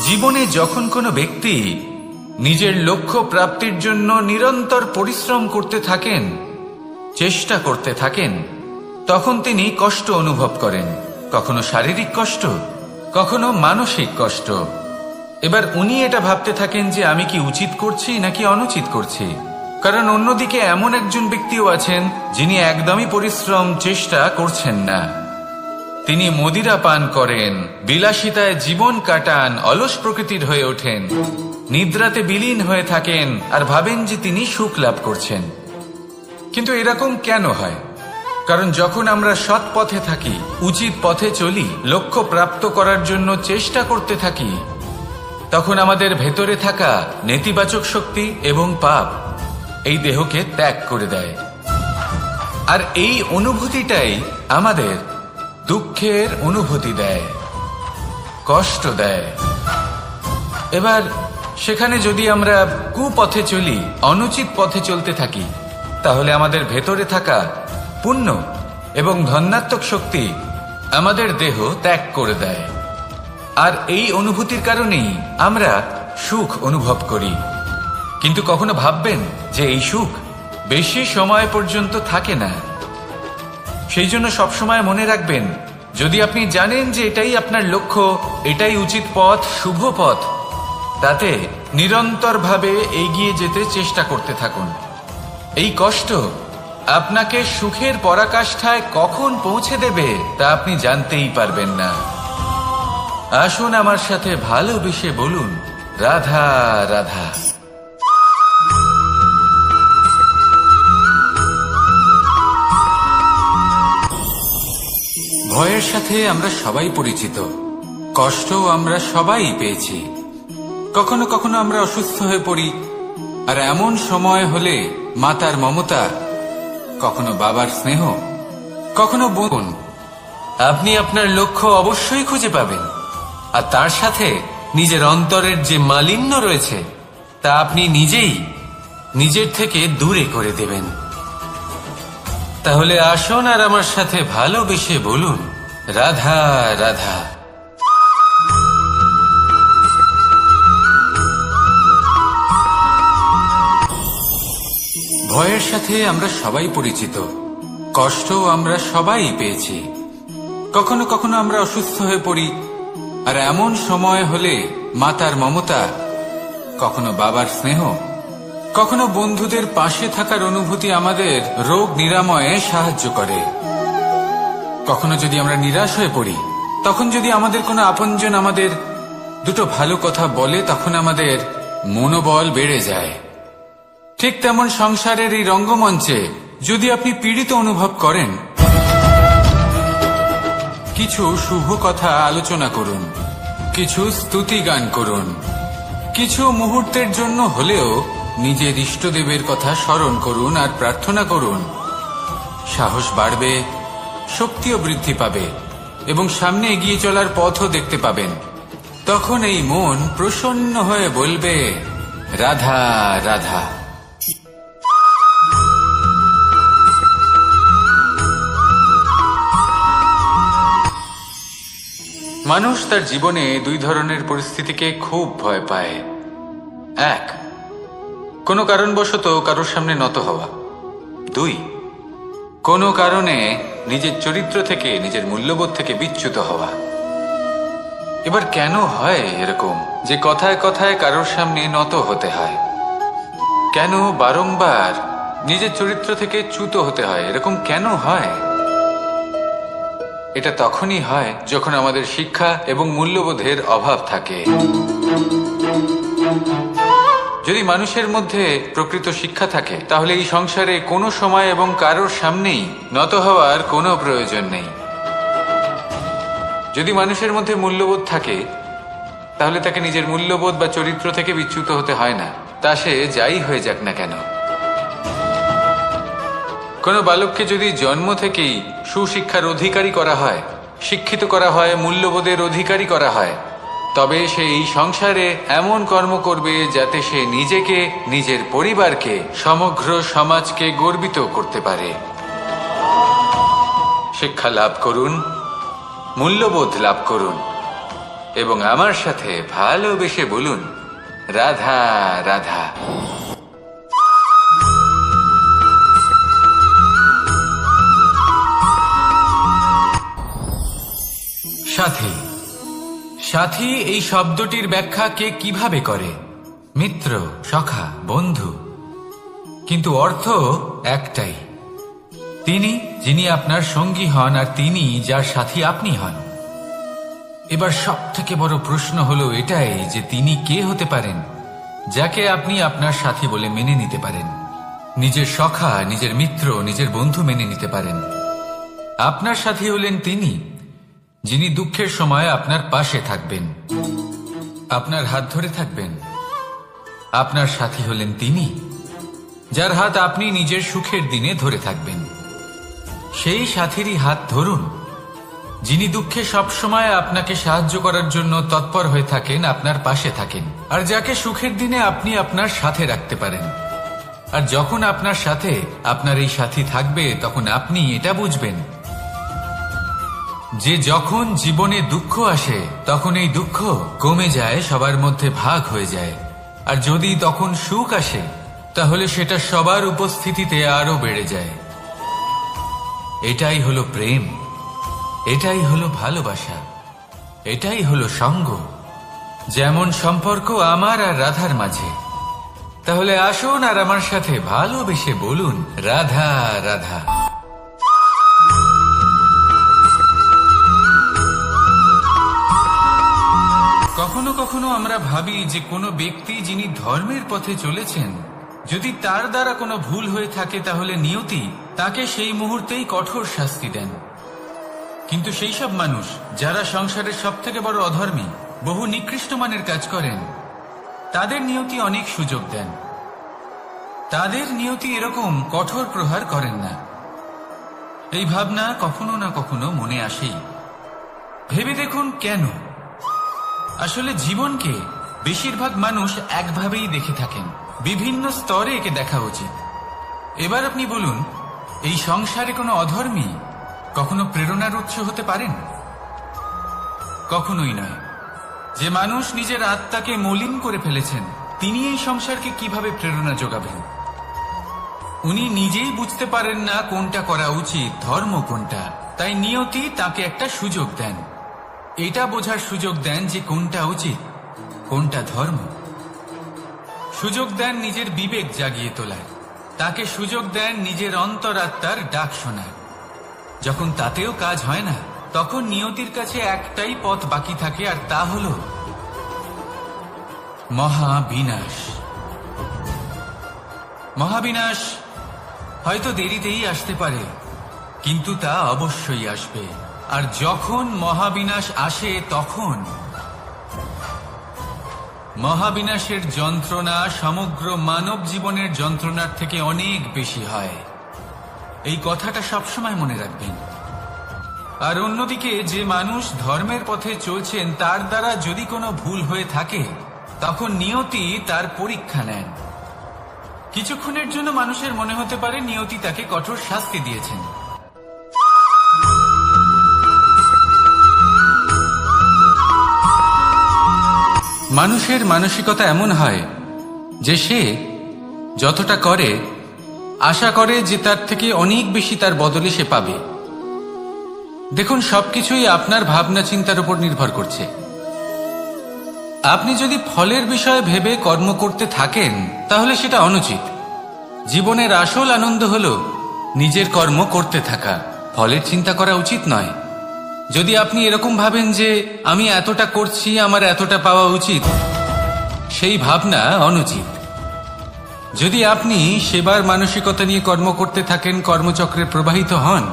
জীবনে যখন কোনো ব্যক্তি নিজের লক্ষ্য প্রাপ্তির জন্য নিরন্তর পরিশ্রম করতে থাকেন, চেষ্টা করতে থাকেন, তখন তিনি কষ্ট অনুভব করেন। কখনো শারীরিক কষ্ট, কখনো মানসিক কষ্ট। এবার উনি এটা ভাবতে থাকেন যে আমি কি উচিত করছি নাকি অনুচিত করছি। কারণ অন্যদিকে এমন একজন ব্যক্তিও আছেন যিনি একদমই পরিশ্রম চেষ্টা করছেন না। তিনি মদিরা পান করেন, বিলাসিতায় জীবন কাটান, অলস প্রকৃতির হয়ে ওঠেন, নিদ্রাতে বিলীন হয়ে থাকেন আর ভাবেন যে তিনি সুখ লাভ করছেন। কিন্তু এরকম কেন হয়? কারণ যখন আমরা সৎ পথে থাকি, উচিত পথে চলি, লক্ষ্য প্রাপ্ত করার জন্য চেষ্টা করতে থাকি, তখন আমাদের ভেতরে থাকা নেতিবাচক শক্তি এবং পাপ এই দেহকে ত্যাগ করে দেয়। আর এই অনুভূতিটাই আমাদের দুঃখের অনুভূতি দেয়, কষ্ট দেয়। এবার সেখানে যদি আমরা কুপথে চলি, অনুচিত পথে চলতে থাকি, তাহলে আমাদের ভেতরে থাকা পুণ্য এবং ধনাত্মক শক্তি আমাদের দেহ ত্যাগ করে দেয়। আর এই অনুভূতির কারণেই আমরা সুখ অনুভব করি। কিন্তু কখনো ভাববেন যে এই সুখ বেশি সময় পর্যন্ত থাকে না। সেই জন্য সবসময় মনে রাখবেন, যদি আপনি জানেন যে এটাই আপনার লক্ষ্য, এটাই উচিত পথ, শুভ পথ, তাতে নিরন্তরভাবে এগিয়ে যেতে চেষ্টা করতে থাকুন। এই কষ্ট আপনাকে সুখের পরাকাষ্ঠায় কখন পৌঁছে দেবে তা আপনি জানতেই পারবেন না। আসুন আমার সাথে ভালোবেসে বলুন, রাধা রাধা। ভয়ের সাথে আমরা সবাই পরিচিত, কষ্ট আমরা সবাই পেয়েছি। কখনো কখনো আমরা অসুস্থ হয়ে পড়ি, আর এমন সময় হলে মাতার মমতা, কখনো বাবার স্নেহ, কখনো বোন, আপনি আপনার লক্ষ্য অবশ্যই খুঁজে পাবেন। আর তার সাথে নিজের অন্তরের যে মালিন্য রয়েছে তা আপনি নিজেই নিজের থেকে দূরে করে দেবেন। তাহলে আসুন আর আমার সাথে ভালোবেসে বলুন, রাধা রাধা। ভয়ের সাথে আমরা সবাই পরিচিত, কষ্ট আমরা সবাই পেয়েছি। কখনো কখনো আমরা অসুস্থ হয়ে পড়ি, আর এমন সময় হলে মাতার মমতা, কখনো বাবার স্নেহ, কখনো বন্ধুদের পাশে থাকার অনুভূতি আমাদের রোগ নিরাময়ে সাহায্য করে। কখনো যদি আমরা নিরাশ হয়ে পড়ি, তখন যদি আমাদের কোনো আপনজন আমাদের দুটো ভালো কথা বলে, তখন আমাদের মনোবল বেড়ে যায়। ঠিক তেমন সংসারের এই রঙ্গমঞ্চে যদি আপনি পীড়িত অনুভব করেন, কিছু শুভ কথা আলোচনা করুন, কিছু স্তুতি গান করুন, কিছু মুহূর্তের জন্য হলেও নিজের ইষ্টদেবের কথা স্মরণ করুন আর প্রার্থনা করুন। সাহস বাড়বে, শক্তিও বৃদ্ধি পাবে এবং সামনে এগিয়ে চলার পথও দেখতে পাবেন। তখন এই মন প্রসন্ন হয়ে বলবে, রাধা রাধা। মানুষ তার জীবনে দুই ধরনের পরিস্থিতিকে খুব ভয় পায়। এক, কোনো কারণবশত কারোর সামনে নত হওয়া। দুই, কোনো কারণে নিজের চরিত্র থেকে, নিজের মূল্যবোধ থেকে বিচ্যুত হওয়া। এবার কেন হয় এরকম যে কথায় কথায় কারোর সামনে নত হতে হয়? কেন বারংবার নিজের চরিত্র থেকে চ্যুত হতে হয়? এরকম কেন হয়? এটা তখনই হয় যখন আমাদের শিক্ষা এবং মূল্যবোধের অভাব থাকে। যদি মানুষের মধ্যে প্রকৃত শিক্ষা থাকে, তাহলে এই সংসারে কোনো সময় এবং কারোর সামনেই নত হওয়ার কোনো প্রয়োজন নেই। যদি মানুষের মধ্যে মূল্যবোধ থাকে, তাহলে তাকে নিজের মূল্যবোধ বা চরিত্র থেকে বিচ্যুত হতে হয় না, তা সে যাই হয়ে যাক না কেন। কোনো বালককে যদি জন্ম থেকেই সুশিক্ষার অধিকারী করা হয়, শিক্ষিত করা হয়, মূল্যবোধের অধিকারী করা হয়, তবে সে এই সংসারে এমন কর্ম করবে যাতে সে নিজেকে, নিজের পরিবারকে, সমগ্র সমাজকে গর্বিত করতে পারে। শিক্ষা লাভ করুন, মূল্যবোধ লাভ করুন এবং আমার সাথে ভালোবেসে বলুন, রাধা রাধা। সাথী। সাথী এই শব্দটির ব্যাখ্যা কে কিভাবে করে? মিত্র, সখা, বন্ধু। কিন্তু অর্থ একটাই, তিনি যিনি আপনার সঙ্গী হন আর তিনি যার সাথী আপনি হন। এবার সব থেকে বড় প্রশ্ন হলো এটাই যে তিনি কে হতে পারেন যাকে আপনি আপনার সাথী বলে মেনে নিতে পারেন, নিজের সখা, নিজের মিত্র, নিজের বন্ধু মেনে নিতে পারেন। আপনার সাথী হলেন তিনি যিনি দুঃখের সময় আপনার পাশে থাকবেন, আপনার হাত ধরে থাকবেন। আপনার সাথী হলেন তিনি যার হাত আপনি নিজের সুখের দিনে ধরে থাকবেন। সেই সাথীরই হাত ধরুন যিনি দুঃখে সবসময় আপনাকে সাহায্য করার জন্য তৎপর হয়ে থাকেন, আপনার পাশে থাকেন, আর যাকে সুখের দিনে আপনি আপনার সাথে রাখতে পারেন। আর যখন আপনার সাথে আপনার এই সাথী থাকবে, তখন আপনি এটা বুঝবেন যে যখন জীবনে দুঃখ আসে তখন এই দুঃখ কমে যায়, সবার মধ্যে ভাগ হয়ে যায়। আর যদি তখন সুখ আসে তাহলে সেটা সবার উপস্থিতিতে আরো বেড়ে যায়। এটাই হলো প্রেম, এটাই হলো ভালোবাসা, এটাই হলো সঙ্গ। যেমন সম্পর্ক আমার আর রাধার মাঝে। তাহলে আসুন আর আমার সাথে ভালোবেসে বলুন, রাধা রাধা। কখনো কখনো আমরা ভাবি যে কোনো ব্যক্তি যিনি ধর্মের পথে চলেছেন, যদি তার দ্বারা কোনো ভুল হয়ে থাকে তাহলে নিয়তি তাকে সেই মুহূর্তেই কঠোর শাস্তি দেন। কিন্তু সেই সব মানুষ যারা সংসারের সবথেকে বড় অধর্মী, বহু নিকৃষ্ট মানের কাজ করেন, তাদের নিয়তি অনেক সুযোগ দেন। তাদের নিয়তি এরকম কঠোর প্রহার করেন না। এই ভাবনা কখনো না কখনো মনে আসেই। ভেবে দেখুন কেন? আসলে জীবনকে বেশিরভাগ মানুষ একভাবেই দেখে থাকেন, বিভিন্ন স্তরে একে দেখা উচিত। এবার আপনি বলুন, এই সংসারে কোনো অধর্মী কখনো প্রেরণার উৎস হতে পারেন? কখনোই নয়। যে মানুষ নিজের আত্মাকে মলিন করে ফেলেছেন, তিনি এই সংসারকে কিভাবে প্রেরণা যোগাবেন? উনি নিজেই বুঝতে পারেন না কোনটা করা উচিত, ধর্ম কোনটা। তাই নিয়তি তাকে একটা সুযোগ দেন, এটা বোঝার সুযোগ দেন যে কোনটা উচিত, কোনটা ধর্ম। সুযোগ দেন নিজের বিবেক জাগিয়ে তোলার, তাকে সুযোগ দেন নিজের অন্তরাত্মার ডাক শোনার। যখন তাতেও কাজ হয় না, তখন নিয়তির কাছে একটাই পথ বাকি থাকে, আর তা হল মহাবিনাশ। মহাবিনাশ হয়তো দেরিতেই আসতে পারে, কিন্তু তা অবশ্যই আসবে। আর যখন মহাবিনাশ আসে, তখন মহাবিনাশের যন্ত্রণা সমগ্র মানব জীবনের যন্ত্রণার থেকে অনেক বেশি হয়। এই কথাটা সবসময় মনে রাখবেন। আর অন্যদিকে যে মানুষ ধর্মের পথে চলছেন, তার দ্বারা যদি কোনো ভুল হয়ে থাকে, তখন নিয়তি তার পরীক্ষা নেন। কিছুক্ষণের জন্য মানুষের মনে হতে পারে নিয়তি তাকে কঠোর শাস্তি দিয়েছেন। মানুষের মানসিকতা এমন হয় যে সে যতটা করে আশা করে যে তার থেকে অনেক বেশি তার বদলে সে পাবে। দেখুন, সবকিছুই আপনার ভাবনা চিন্তার উপর নির্ভর করছে। আপনি যদি ফলের বিষয়ে ভেবে কর্ম করতে থাকেন, তাহলে সেটা অনুচিত। জীবনের আসল আনন্দ হল নিজের কর্ম করতে থাকা, ফলের চিন্তা করা উচিত নয়। যদি আপনি এরকম ভাবেন যে আমি এতটা করছি, আমার এতটা পাওয়া উচিত, সেই ভাবনা অনুচিত। যদি আপনি সেবার মানসিকতা নিয়ে কর্ম করতে থাকেন, কর্মচক্রে প্রবাহিত হন,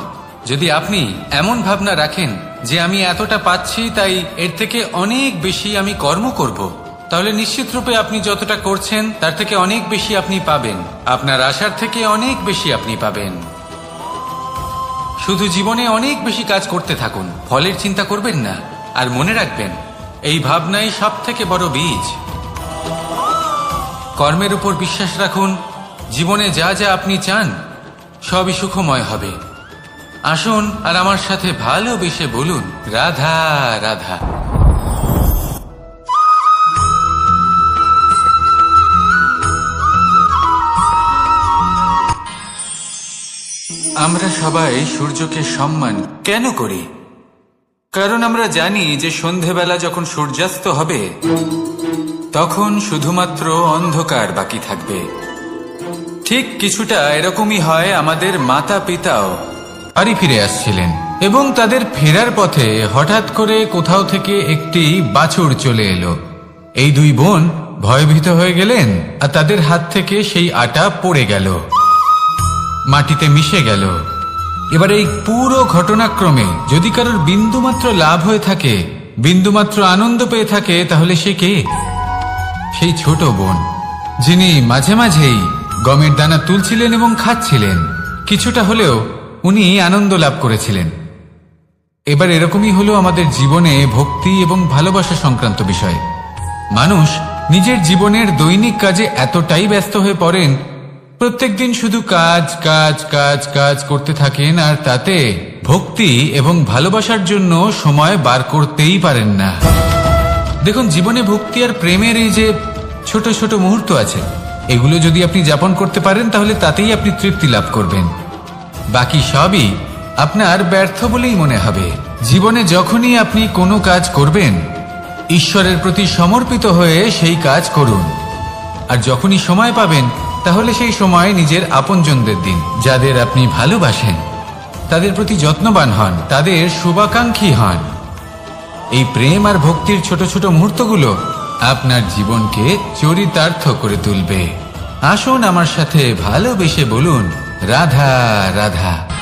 যদি আপনি এমন ভাবনা রাখেন যে আমি এতটা পাচ্ছি, তাই এর থেকে অনেক বেশি আমি কর্ম করব, তাহলে নিশ্চিত রূপে আপনি যতটা করছেন তার থেকে অনেক বেশি আপনি পাবেন। আপনার আশার থেকে অনেক বেশি আপনি পাবেন। শুধু জীবনে অনেক বেশি কাজ করতে থাকুন, ফলের চিন্তা করবেন না। আর মনে রাখবেন, এই ভাবনাই সব থেকে বড় বীজ। কর্মের উপর বিশ্বাস রাখুন। জীবনে যা যা আপনি চান সবই সুখময় হবে। আসুন আর আমার সাথে ভালোবেসে বলুন, রাধা রাধা। আমরা সবাই সূর্যকে সম্মান কেন করি? কারণ আমরা জানি যে সন্ধেবেলা যখন সূর্যাস্ত হবে, তখন শুধুমাত্র অন্ধকার বাকি থাকবে। ঠিক কিছুটা এরকমই হয় আমাদের মাতা পিতাও বাড়ি ফিরে আসছিলেন, এবং তাদের ফেরার পথে হঠাৎ করে কোথাও থেকে একটি বাছুর চলে এলো। এই দুই বোন ভয়ভীত হয়ে গেলেন, আর তাদের হাত থেকে সেই আটা পড়ে গেল, মাটিতে মিশে গেল। এবার এই পুরো ঘটনাক্রমে যদি কারোর বিন্দুমাত্র লাভ হয়ে থাকে, বিন্দুমাত্র আনন্দ পেয়ে থাকে, তাহলে সে কে? সেই ছোট বোন, যিনি মাঝে মাঝেই গমের দানা তুলছিলেন এবং খাচ্ছিলেন। কিছুটা হলেও উনি আনন্দ লাভ করেছিলেন। এবার এরকমই হলো আমাদের জীবনে ভক্তি এবং ভালোবাসা সংক্রান্ত বিষয়। মানুষ নিজের জীবনের দৈনিক কাজে এতটাই ব্যস্ত হয়ে পড়েন, প্রত্যেকদিন শুধু কাজ কাজ কাজ কাজ করতে থাকেন, আর তাতে ভক্তি এবং ভালোবাসার জন্য সময় বার করতেই পারেন না। দেখুন, জীবনে ভক্তি আর প্রেমের এই যে ছোট ছোট মুহূর্ত আছে, এগুলো যদি আপনি যাপন করতে পারেন তাহলে তাতেই আপনি তৃপ্তি লাভ করবেন। বাকি সবই আপনার ব্যর্থ বলেই মনে হবে। জীবনে যখনই আপনি কোনো কাজ করবেন, ঈশ্বরের প্রতি সমর্পিত হয়ে সেই কাজ করুন। আর যখনই সময় পাবেন, তাহলে সেই সময় নিজের আপনজনদের দিন। যাদের আপনি ভালোবাসেন তাদের প্রতি যত্নবান হন, তাদের শুভাকাঙ্ক্ষী হন। এই প্রেম আর ভক্তির ছোট ছোট মুহূর্তগুলো আপনার জীবনকে চরিতার্থ করে তুলবে। আসুন আমার সাথে ভালোবেসে বলুন, রাধা রাধা।